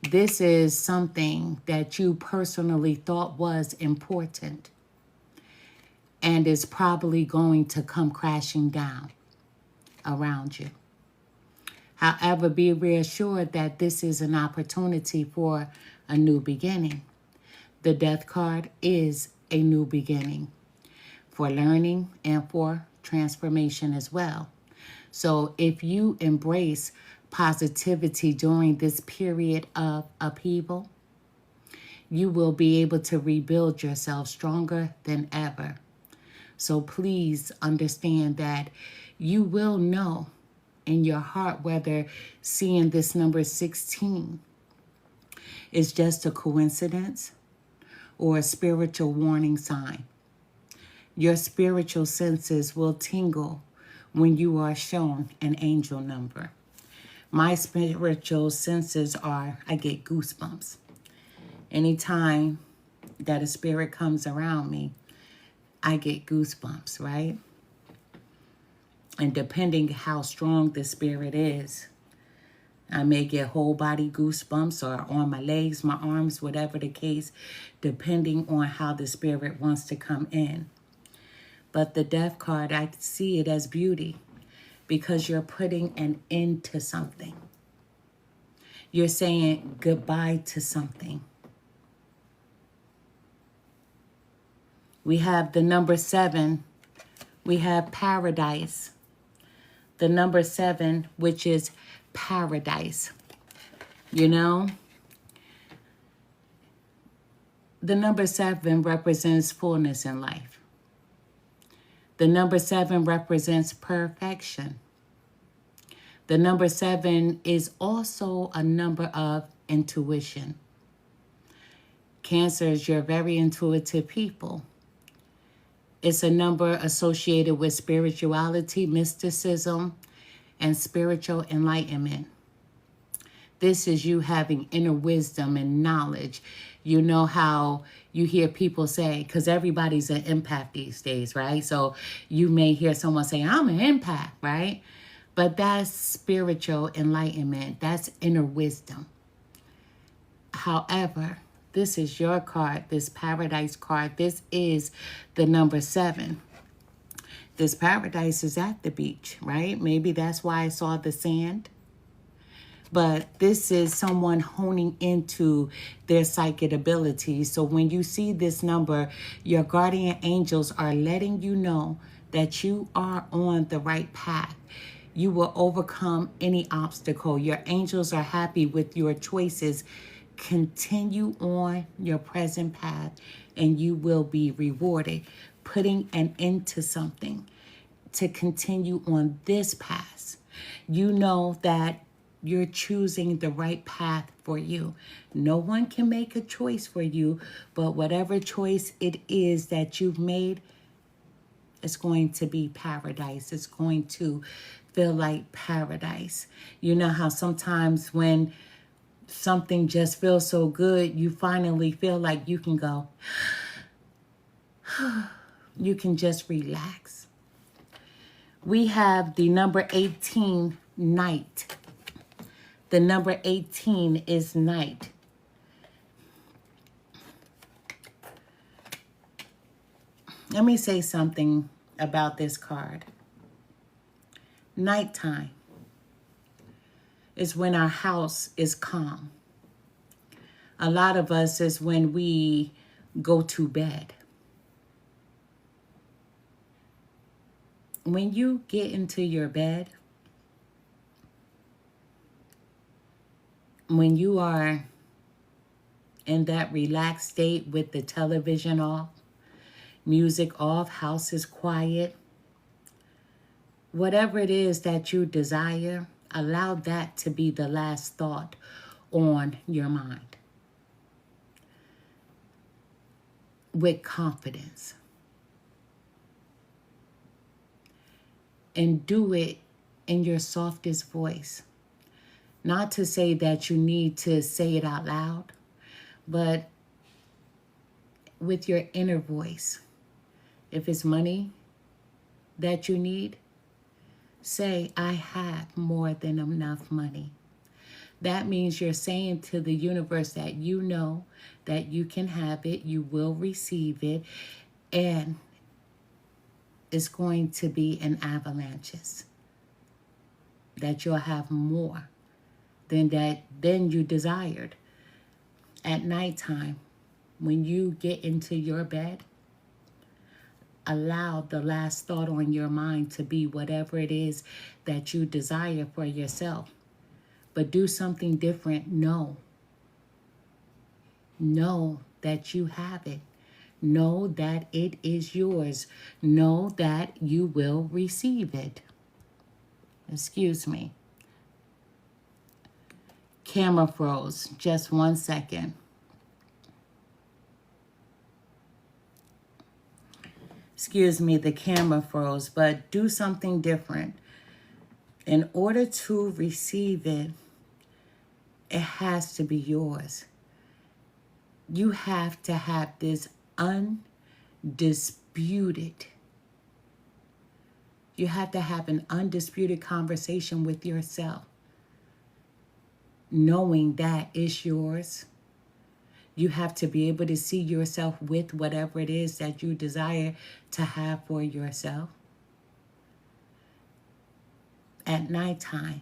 This is something that you personally thought was important and is probably going to come crashing down around you. However, be reassured that this is an opportunity for a new beginning. The Death card is a new beginning for learning and for transformation as well. So if you embrace positivity during this period of upheaval, you will be able to rebuild yourself stronger than ever. So please understand that you will know in your heart whether seeing this number 16 is just a coincidence or a spiritual warning sign. Your spiritual senses will tingle when you are shown an angel number. My spiritual senses are, I get goosebumps. Anytime that a spirit comes around me, I get goosebumps, right? And depending how strong the spirit is, I may get whole body goosebumps or on my legs, my arms, whatever the case, depending on how the spirit wants to come in. But the death card, I see it as beauty because you're putting an end to something. You're saying goodbye to something. We have the number 7. We have paradise. The number 7, which is paradise. You know, the number 7 represents fullness in life. The number 7 represents perfection. The number 7 is also a number of intuition. Cancers, you're very intuitive people. It's a number associated with spirituality, mysticism, and spiritual enlightenment. This is you having inner wisdom and knowledge. You know how you hear people say, because everybody's an empath these days, right? So you may hear someone say, I'm an empath, right? But that's spiritual enlightenment. That's inner wisdom. However, this is your card, this paradise card. This is the number 7. This paradise is at the beach, right? Maybe that's why I saw the sand. But this is someone honing into their psychic abilities. So when you see this number, your guardian angels are letting you know that you are on the right path. You will overcome any obstacle. Your angels are happy with your choices. Continue on your present path and you will be rewarded. Putting an end to something to continue on this path. You know that you're choosing the right path for you. No one can make a choice for you, but whatever choice it is that you've made, it's going to be paradise. It's going to feel like paradise. You know how sometimes when something just feels so good, you finally feel like you can go, you can just relax. We have the number 18, night. The number 18 is night. Let me say something about this card. Nighttime is when our house is calm. A lot of us is when we go to bed. When you get into your bed, when you are in that relaxed state with the television off, music off, house is quiet, whatever it is that you desire, allow that to be the last thought on your mind. With confidence. And do it in your softest voice. Not to say that you need to say it out loud, but with your inner voice. If it's money that you need, say, I have more than enough money. That means you're saying to the universe that you know that you can have it, you will receive it, and it's going to be an avalanches. That you'll have more than you desired. At nighttime, when you get into your bed, allow the last thought on your mind to be whatever it is that you desire for yourself. But do something different. Know that you have it. Know that it is yours. Know that you will receive it. Excuse me. camera froze. Just 1 second. Excuse me, the camera froze, but do something different. In order to receive it, it has to be yours. You have to have this undisputed. You have to have an undisputed conversation with yourself, knowing that it's yours. You have to be able to see yourself with whatever it is that you desire to have for yourself. At nighttime,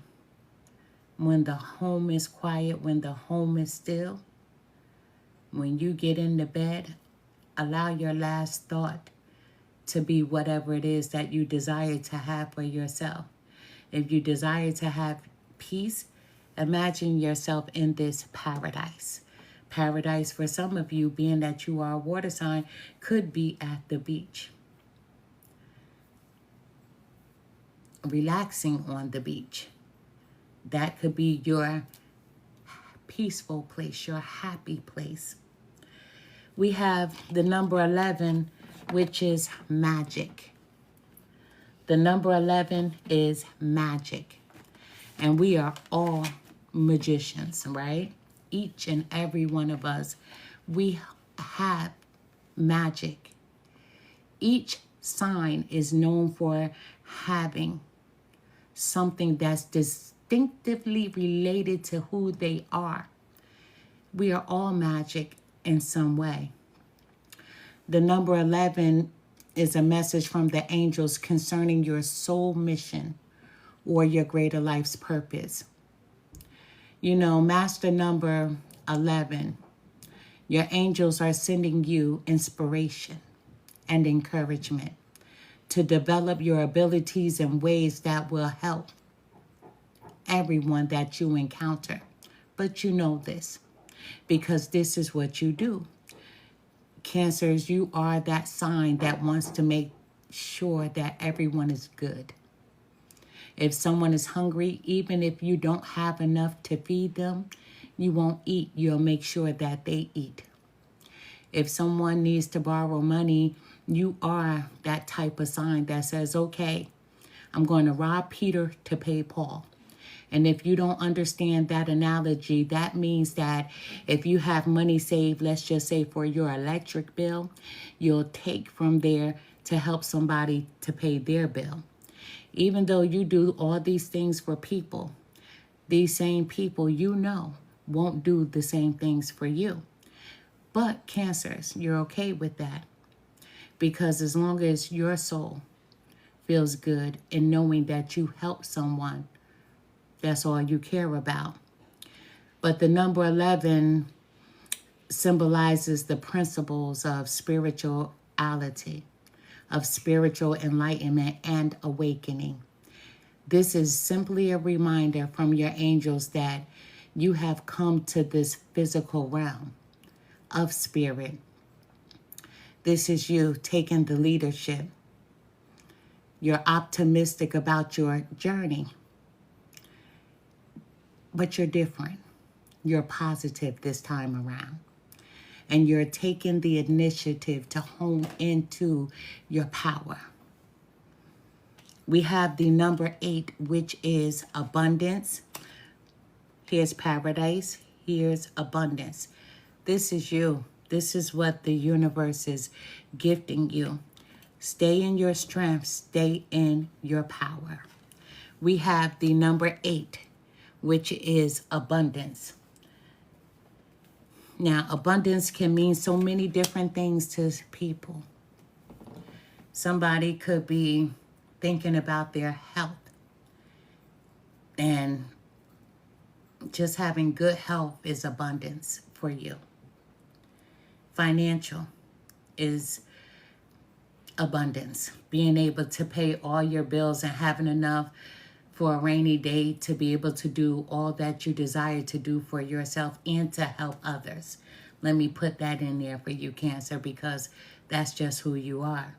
when the home is quiet, when the home is still, when you get into bed, allow your last thought to be whatever it is that you desire to have for yourself. If you desire to have peace, imagine yourself in this paradise. Paradise for some of you, being that you are a water sign, could be at the beach. Relaxing on the beach. That could be your peaceful place, your happy place. We have the number 11, which is magic. The number 11 is magic. And we are all magicians, right? Each and every one of us, we have magic. Each sign is known for having something that's distinctively related to who they are. We are all magic in some way. The number 11 is a message from the angels concerning your soul mission or your greater life's purpose. You know, master number 11, your angels are sending you inspiration and encouragement to develop your abilities in ways that will help everyone that you encounter. But you know this because this is what you do. Cancers, you are that sign that wants to make sure that everyone is good. If someone is hungry, even if you don't have enough to feed them, you won't eat. You'll make sure that they eat. If someone needs to borrow money, you are that type of sign that says, okay, I'm going to rob Peter to pay Paul. And if you don't understand that analogy, that means that if you have money saved, let's just say for your electric bill, you'll take from there to help somebody to pay their bill. Even though you do all these things for people, these same people you know won't do the same things for you. But Cancers, you're okay with that. Because as long as your soul feels good in knowing that you help someone, that's all you care about. But the number 11 symbolizes the principles of spirituality, of spiritual enlightenment and awakening. This is simply a reminder from your angels that you have come to this physical realm of spirit. This is you taking the leadership. You're optimistic about your journey, but you're different. You're positive this time around. And you're taking the initiative to hone into your power. We have the number 8, which is abundance. Here's paradise. Here's abundance. This is you. This is what the universe is gifting you. Stay in your strength. Stay in your power. We have the number 8, which is abundance. Now, abundance can mean so many different things to people. Somebody could be thinking about their health and just having good health is abundance for you. Financial is abundance. Being able to pay all your bills and having enough for a rainy day to be able to do all that you desire to do for yourself and to help others. Let me put that in there for you, Cancer, because that's just who you are.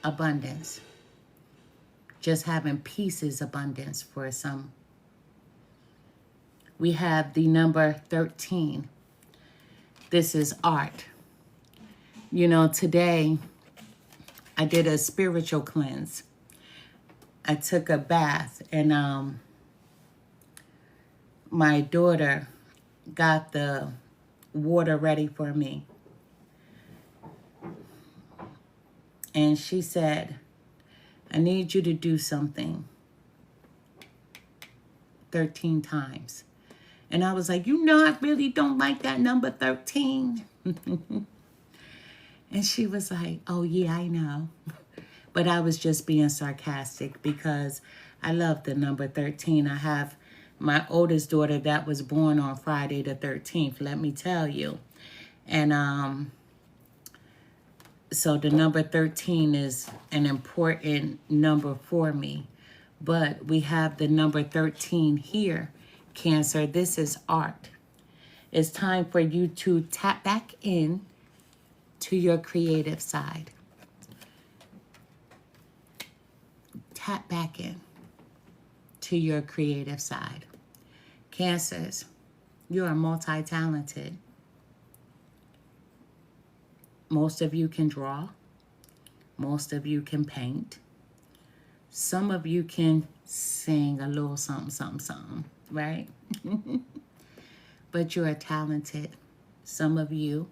Abundance. Just having peace is abundance for some. we have the number 13. This is art. You know, today I did a spiritual cleanse. I took a bath, and my daughter got the water ready for me. And she said, I need you to do something 13 times. And I was like, you know, I really don't like that number 13. And she was like, oh, yeah, I know. But I was just being sarcastic because I love the number 13. I have my oldest daughter that was born on Friday the 13th, let me tell you. And so the number 13 is an important number for me. But we have the number 13 here, Cancer. This is art. It's time for you to tap back in to your creative side. Tap back in to your creative side. Cancers, you are multi-talented. Most of you can draw. Most of you can paint. Some of you can sing a little something, something, something, right? But you are talented. Some of you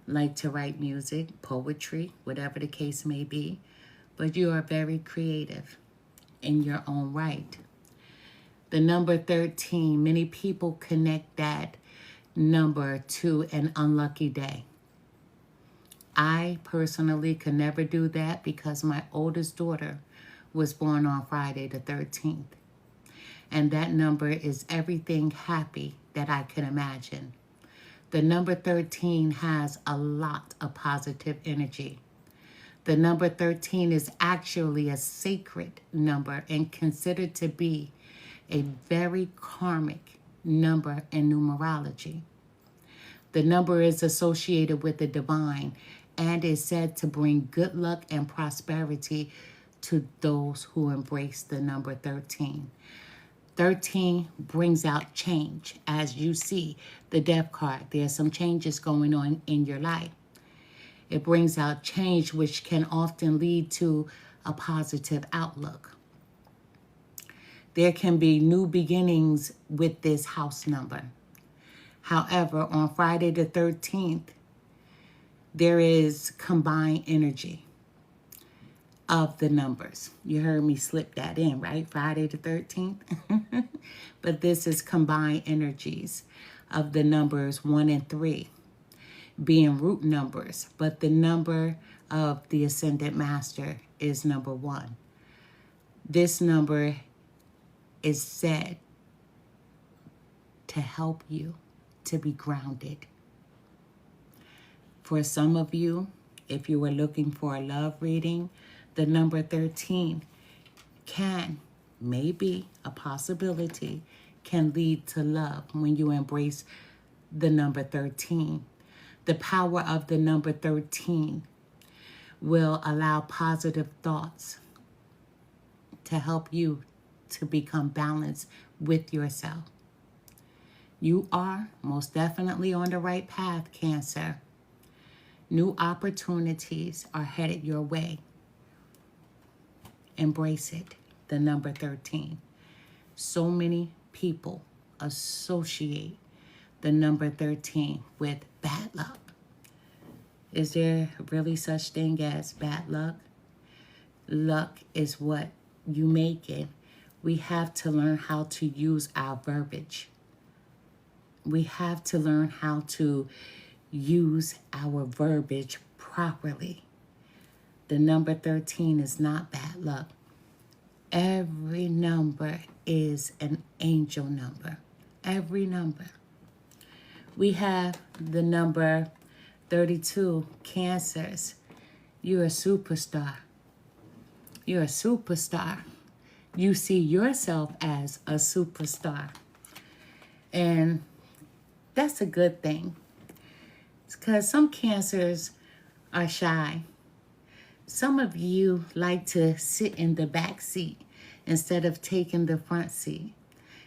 like to write music, poetry, whatever the case may be. But you are very creative in your own right. The number 13, many people connect that number to an unlucky day. I personally could never do that because my oldest daughter was born on Friday the 13th. And that number is everything happy that I can imagine. The number 13 has a lot of positive energy. The number 13 is actually a sacred number and considered to be a very karmic number in numerology. The number is associated with the divine and is said to bring good luck and prosperity to those who embrace the number 13. 13 brings out change. As you see, the Death card, there's some changes going on in your life. It brings out change, which can often lead to a positive outlook. There can be new beginnings with this house number. However, on Friday the 13th, there is combined energy of the numbers. You heard me slip that in, right? Friday the 13th. But this is combined energies of the numbers 1 and 3 being root numbers. But the number of the Ascended Master is number 1. This number is said to help you to be grounded. For some of you, if you were looking for a love reading, the number 13 maybe a possibility, can lead to love when you embrace the number 13. The power of the number 13 will allow positive thoughts to help you to become balanced with yourself. You are most definitely on the right path, Cancer. New opportunities are headed your way. Embrace it, the number 13. So many people associate the number 13 with bad luck. Is there really such thing as bad luck? Luck is what you make it. We have to learn how to use our verbiage. We have to learn how to use our verbiage properly. The number 13 is not bad luck. Every number is an angel number. Every number. We have the number 32, Cancers. You're a superstar. You're a superstar. You see yourself as a superstar. And that's a good thing. It's because some Cancers are shy. Some of you like to sit in the back seat instead of taking the front seat.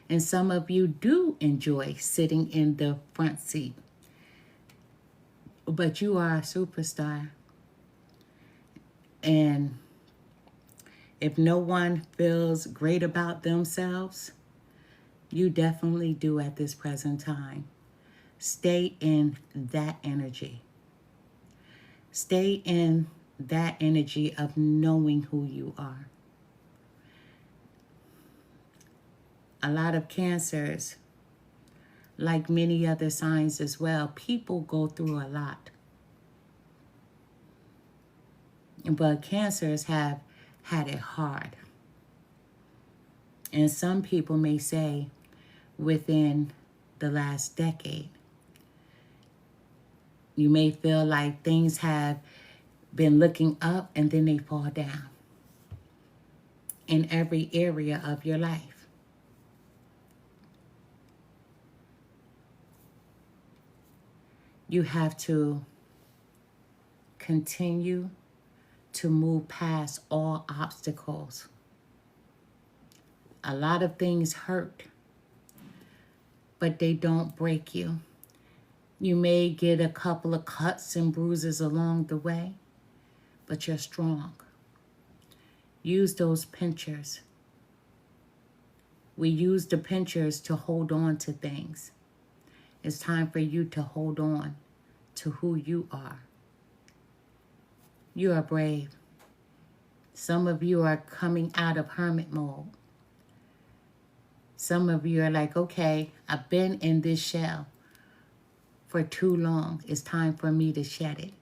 And some of you do enjoy sitting in the front seat. But you are a superstar. And if no one feels great about themselves, you definitely do at this present time. Stay in that energy. Stay in that energy of knowing who you are. A lot of cancers, like many other signs as well, people go through a lot. But cancers have had it hard. And some people may say within the last decade. You may feel like things have been looking up and then they fall down in every area of your life. You have to continue to move past all obstacles. A lot of things hurt, but they don't break you. You may get a couple of cuts and bruises along the way, but you're strong. Use those pinchers. We use the pinchers to hold on to things. It's time for you to hold on to who you are. You are brave. Some of you are coming out of hermit mode. Some of you are like, okay, I've been in this shell for too long. It's time for me to shed it.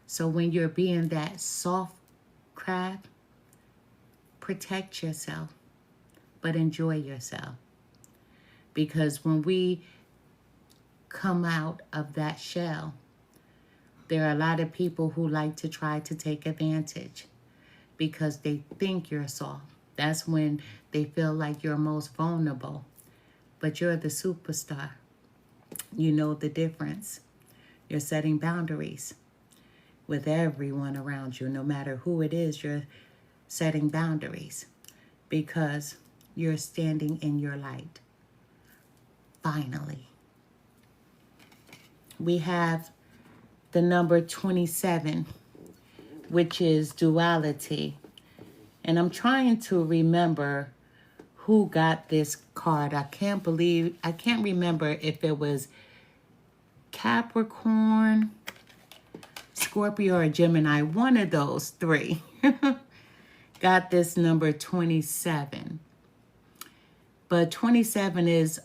So when you're being that soft crab, protect yourself, but enjoy yourself. Because when we come out of that shell, there are a lot of people who like to try to take advantage because they think you're soft. That's when they feel like you're most vulnerable. But you're the superstar. You know the difference. You're setting boundaries with everyone around you. No matter who it is, you're setting boundaries because you're standing in your light. Finally. We have the number 27, which is duality. And I'm trying to remember who got this card. I can't remember if it was Capricorn, Scorpio, or Gemini. One of those three got this number 27. But 27 is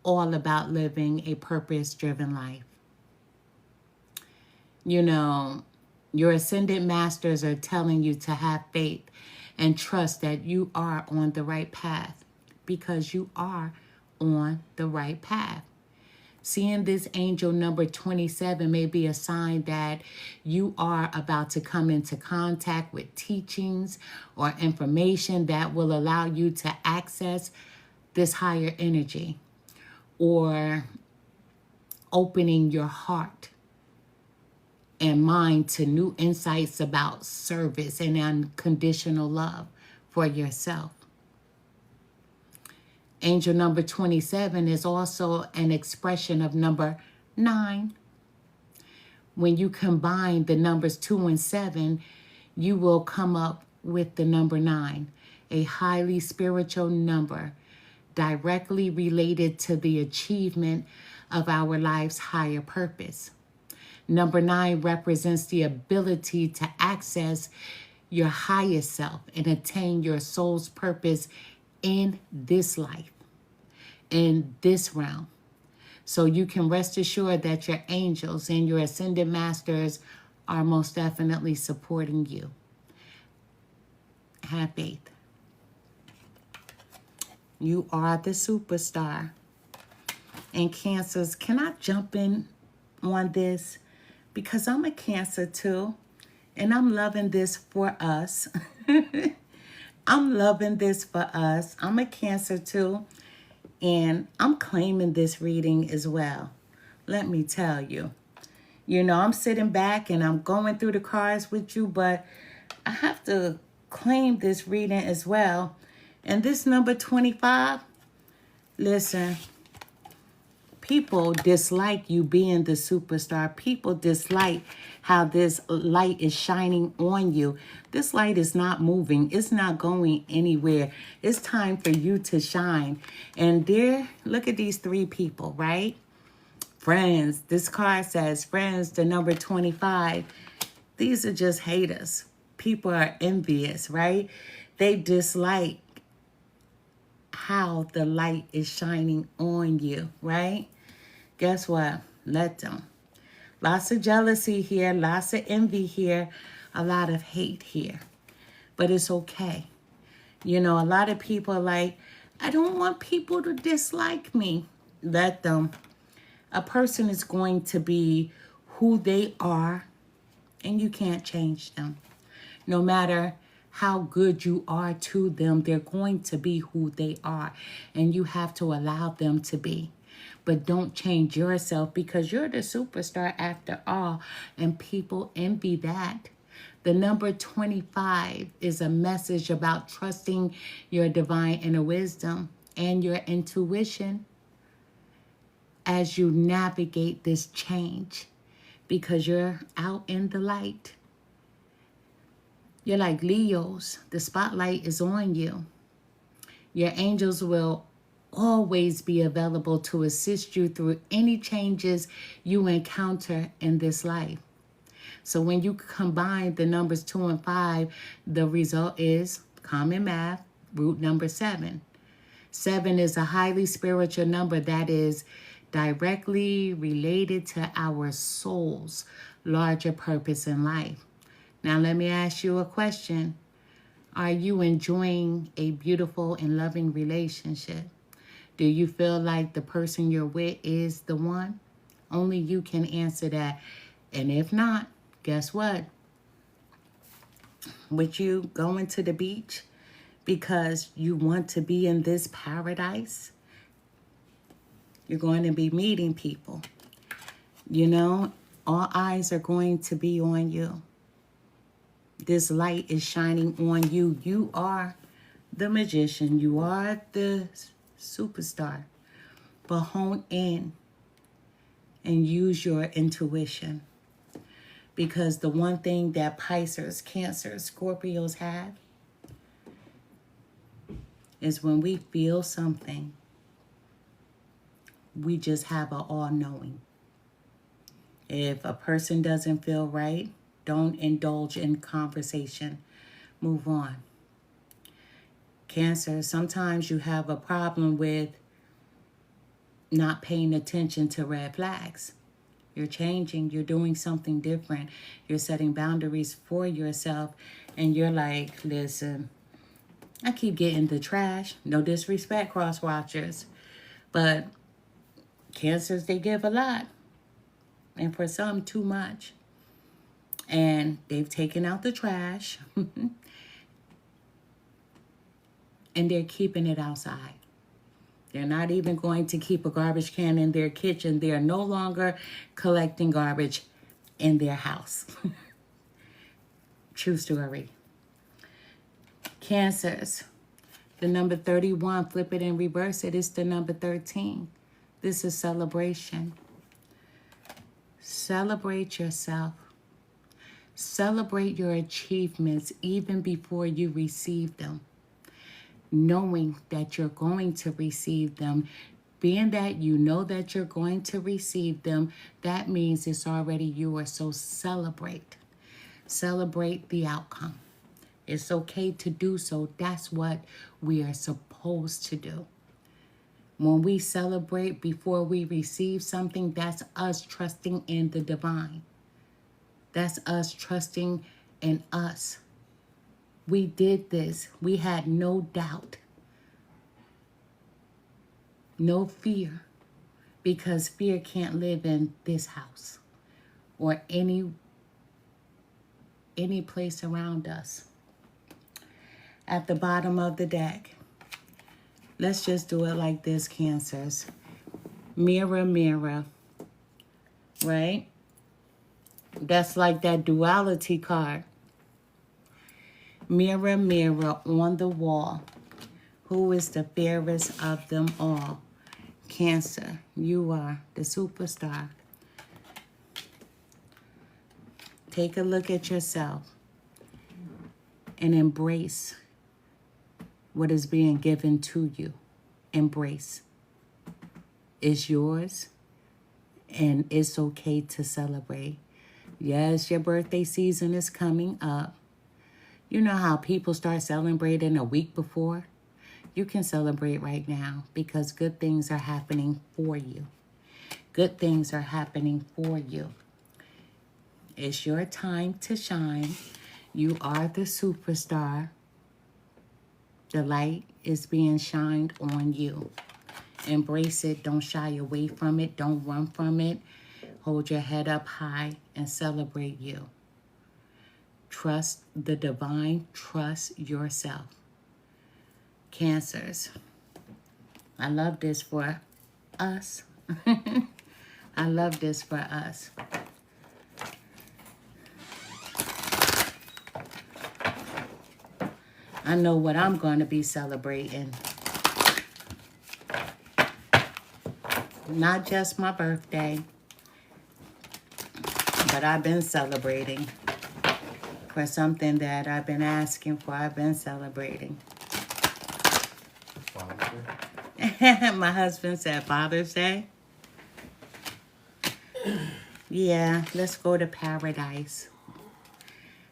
all about living a purpose-driven life. You know, your ascended masters are telling you to have faith and trust that you are on the right path, because you are on the right path. Seeing this angel number 27 may be a sign that you are about to come into contact with teachings or information that will allow you to access this higher energy, or opening your heart and mind to new insights about service and unconditional love for yourself. Angel number 27 is also an expression of number 9. When you combine the numbers 2 and 7, you will come up with the number 9, a highly spiritual number directly related to the achievement of our life's higher purpose. Number 9 represents the ability to access your highest self and attain your soul's purpose in this life, in this realm. So you can rest assured that your angels and your ascended masters are most definitely supporting you. Have faith. You are the superstar. And Cancers, can I jump in on this? Because I'm a Cancer too, and I'm loving this for us. I'm loving this for us. I'm a Cancer too, and I'm claiming this reading as well. Let me tell you. You know, I'm sitting back and I'm going through the cards with you, but I have to claim this reading as well. And this number 25, Listen, people dislike you being the superstar. People dislike how this light is shining on you. This light is not moving. It's not going anywhere. It's time for you to shine. And there, look at these three people, right? Friends. This card says friends, the number 25. These are just haters. People are envious, right? They dislike how the light is shining on you, right? Guess what? Let them. Lots of jealousy here, lots of envy here, a lot of hate here. But it's okay. You know, a lot of people are like, I don't want people to dislike me. Let them. A person is going to be who they are, and you can't change them. No matter how good you are to them, they're going to be who they are, and you have to allow them to be. But don't change yourself, because you're the superstar after all, and people envy that. The number 25 is a message about trusting your divine inner wisdom and your intuition as you navigate this change, because you're out in the light. You're like Leos. The spotlight is on you. Your angels will always be available to assist you through any changes you encounter in this life. So when you combine the numbers 2 and 5, the result is common math, root number 7. 7 is a highly spiritual number that is directly related to our soul's larger purpose in life. Now let me ask you a question. Are you enjoying a beautiful and loving relationship? Do you feel like the person you're with is the one? Only you can answer that. And if not, guess what? With you going to the beach because you want to be in this paradise, you're going to be meeting people. You know, all eyes are going to be on you. This light is shining on you. You are the magician. You are the superstar. But hone in and use your intuition. Because the one thing that Pisces, Cancer, Scorpios have is when we feel something, we just have an all-knowing. If a person doesn't feel right, don't indulge in conversation. Move on. Cancer, sometimes you have a problem with not paying attention to red flags. You're changing. You're doing something different. You're setting boundaries for yourself. And you're like, listen, I keep getting the trash. No disrespect, cross watchers. But Cancers, they give a lot. And for some, too much. And they've taken out the trash. And they're keeping it outside. They're not even going to keep a garbage can in their kitchen. They are no longer collecting garbage in their house. True story. Cancers. The number 31, flip it and reverse it. It's the number 13. This is celebration. Celebrate yourself. Celebrate your achievements even before you receive them. Knowing that you're going to receive them, being that you know that you're going to receive them, that means it's already yours. So celebrate. Celebrate the outcome. It's okay to do so. That's what we are supposed to do. When we celebrate before we receive something, that's us trusting in the divine. That's us trusting in us. We did this. We had no doubt, no fear, because fear can't live in this house or any place around us. At the bottom of the deck, let's just do it like this, Cancers. Mirror, mirror, right? That's like that duality card. Mirror, mirror on the wall, who is the fairest of them all? Cancer, you are the superstar. Take a look at yourself and embrace what is being given to you. Embrace. It's yours, and it's okay to celebrate. Yes, your birthday season is coming up. You know how people start celebrating a week before? You can celebrate right now because good things are happening for you. Good things are happening for you. It's your time to shine. You are the superstar. The light is being shined on you. Embrace it. Don't shy away from it. Don't run from it. Hold your head up high and celebrate you. Trust the divine. Trust yourself. Cancers. I love this for us. I love this for us. I know what I'm going to be celebrating. Not just my birthday, but I've been celebrating for something that I've been asking for. I've been celebrating. My husband said Father's Day. Yeah, let's go to paradise.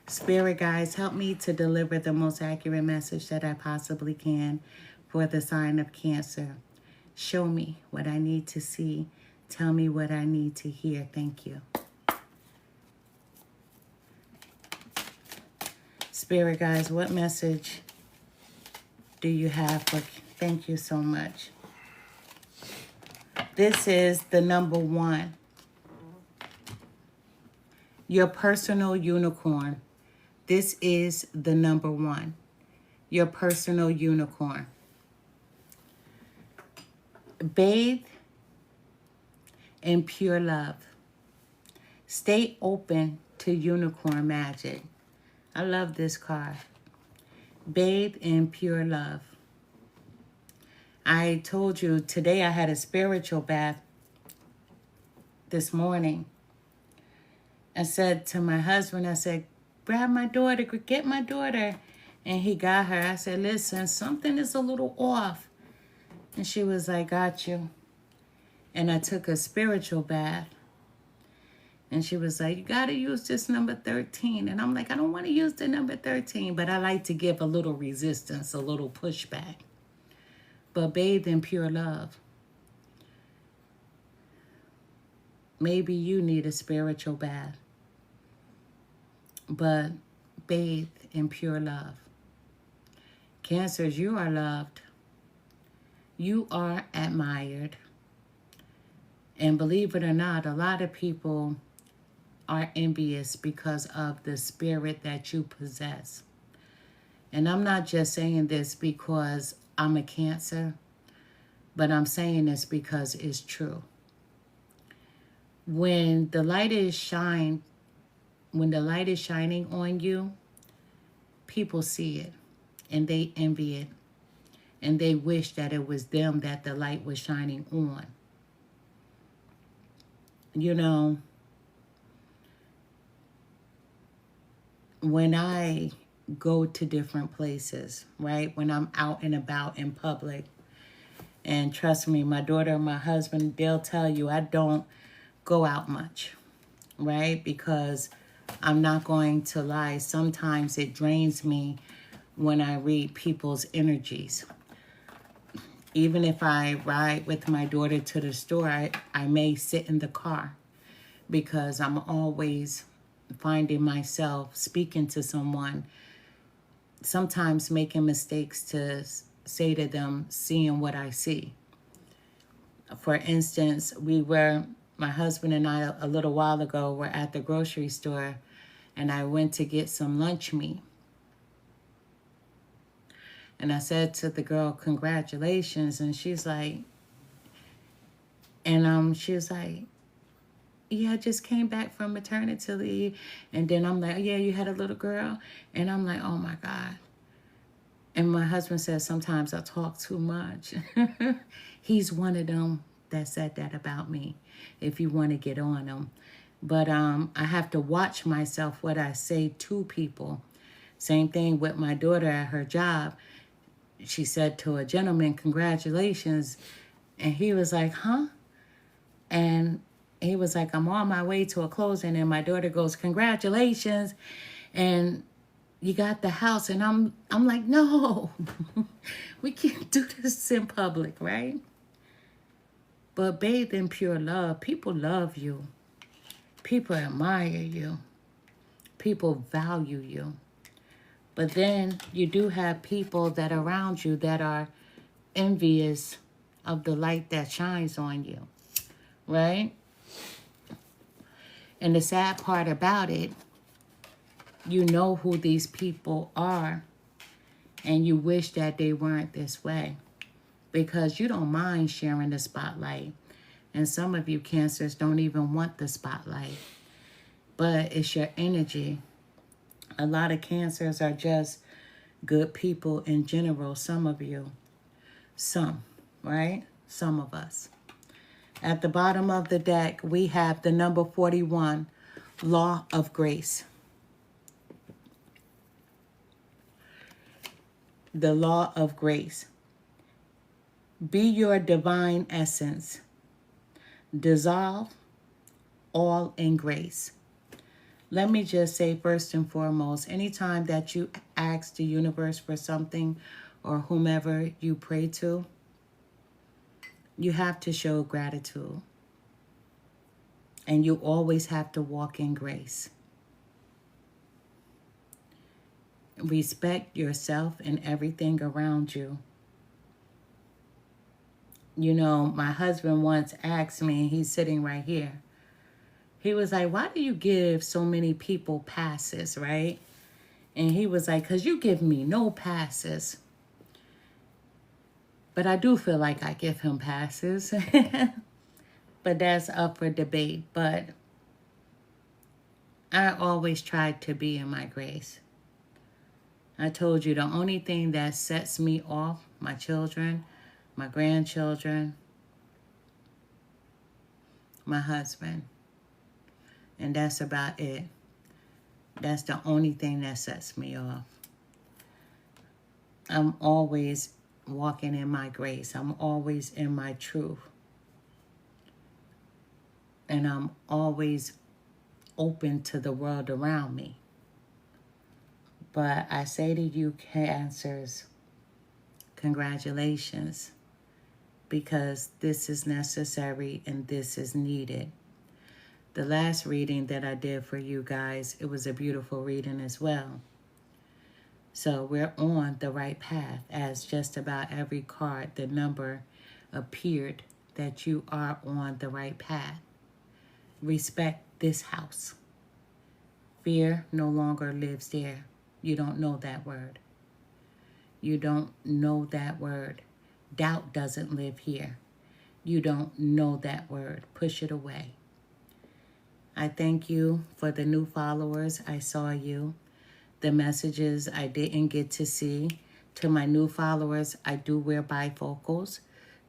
Spirit guides, help me to deliver the most accurate message that I possibly can for the sign of Cancer. Show me what I need to see. Tell me what I need to hear. Thank you. Spirit guides, what message do you have for... Thank you so much. This is the number 1. Your personal unicorn. This is the number 1. Your personal unicorn. Bathe in pure love. Stay open to unicorn magic. I love this card. Bathe in pure love. I told you today I had a spiritual bath this morning. I said to my husband, I said, grab my daughter, get my daughter. And he got her. I said, listen, something is a little off. And she was like, got you. And I took a spiritual bath. And she was like, you got to use this number 13. And I'm like, I don't want to use the number 13, but I like to give a little resistance, a little pushback. But bathe in pure love. Maybe you need a spiritual bath. But bathe in pure love. Cancers, you are loved. You are admired. And believe it or not, a lot of people are envious because of the spirit that you possess. And I'm not just saying this because I'm a Cancer, but I'm saying this because it's true. When the light is shining on you, people see it and they envy it and they wish that it was them that the light was shining on. You know, when I go to different places, right? When I'm out and about in public, and trust me, my daughter and my husband, they'll tell you I don't go out much, right? Because I'm not going to lie. Sometimes it drains me when I read people's energies. Even if I ride with my daughter to the store, I may sit in the car because I'm always finding myself speaking to someone, sometimes making mistakes to say to them, seeing what I see. For instance, my husband and I, a little while ago, were at the grocery store, and I went to get some lunch meat. And I said to the girl, congratulations. And she's like, she was like, yeah, I just came back from maternity leave. And then I'm like, yeah, you had a little girl? And I'm like, oh my God. And my husband says sometimes I talk too much. He's one of them that said that about me, if you want to get on him. But I have to watch myself what I say to people. Same thing with my daughter at her job. She said to a gentleman, "Congratulations." And he was like, "Huh?" And he was like, "I'm on my way to a closing." And my daughter goes, "Congratulations. And you got the house." And I'm like, "No, we can't do this in public, right?" But bathed in pure love, people love you. People admire you. People value you. But then you do have people that are around you that are envious of the light that shines on you, right? And the sad part about it, you know who these people are, and you wish that they weren't this way because you don't mind sharing the spotlight. And some of you cancers don't even want the spotlight, but it's your energy. A lot of cancers are just good people in general. Some of you, some, right? Some of us. At the bottom of the deck, we have the number 41, Law of Grace. The Law of Grace. Be your divine essence. Dissolve all in grace. Let me just say first and foremost, anytime that you ask the universe for something or whomever you pray to, you have to show gratitude. And you always have to walk in grace. Respect yourself and everything around you. You know, my husband once asked me, he's sitting right here. He was like, "Why do you give so many people passes, right?" And he was like, "Because you give me no passes." But I do feel like I give him passes. But that's up for debate. But I always try to be in my grace. I told you the only thing that sets me off, my children, my grandchildren, my husband. And that's about it. That's the only thing that sets me off. I'm always walking in my grace. I'm always in my truth. And I'm always open to the world around me. But I say to you, cancers, congratulations, because this is necessary and this is needed. The last reading that I did for you guys, it was a beautiful reading as well. So we're on the right path, as just about every card, the number appeared that you are on the right path. Respect this house. Fear no longer lives there. You don't know that word. You don't know that word. Doubt doesn't live here. You don't know that word. Push it away. I thank you for the new followers. I saw you. The messages I didn't get to see. To my new followers, I do wear bifocals,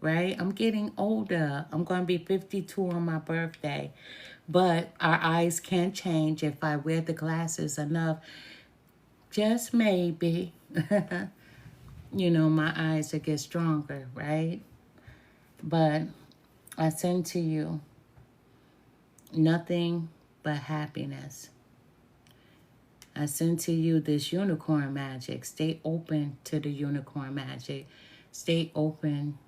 right? I'm getting older. I'm going to be 52 on my birthday. But our eyes can change if I wear the glasses enough. Just maybe. You know, my eyes will get stronger, right? But I send to you nothing but happiness. I send to you this unicorn magic. Stay open to the unicorn magic. Stay open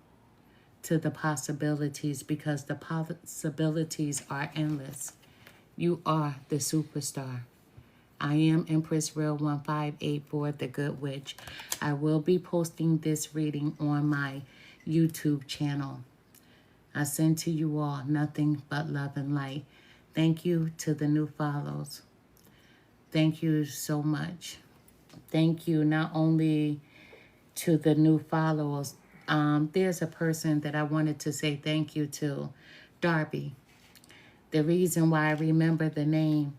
to the possibilities, because the possibilities are endless. You are the superstar. I am Empress Real 1584, the Good Witch. I will be posting this reading on my YouTube channel. I send to you all nothing but love and light. Thank you to the new follows. Thank you so much. Thank you not only to the new followers. There's a person that I wanted to say thank you to, Darby. The reason why I remember the name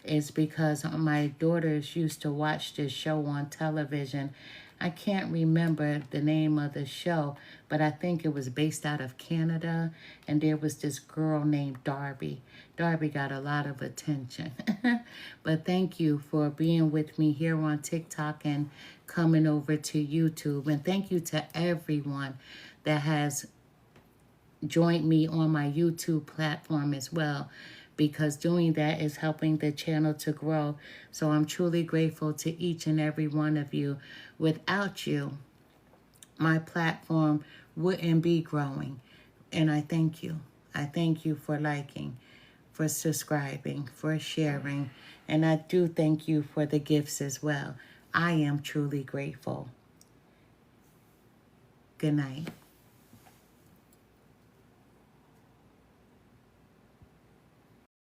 is because my daughters used to watch this show on television. I can't remember the name of the show, but I think it was based out of Canada, and there was this girl named Darby. Darby got a lot of attention. But thank you for being with me here on TikTok and coming over to YouTube. And thank you to everyone that has joined me on my YouTube platform as well, because doing that is helping the channel to grow. So I'm truly grateful to each and every one of you. Without you, my platform wouldn't be growing. And I thank you. I thank you for liking, for subscribing, for sharing. And I do thank you for the gifts as well. I am truly grateful. Good night.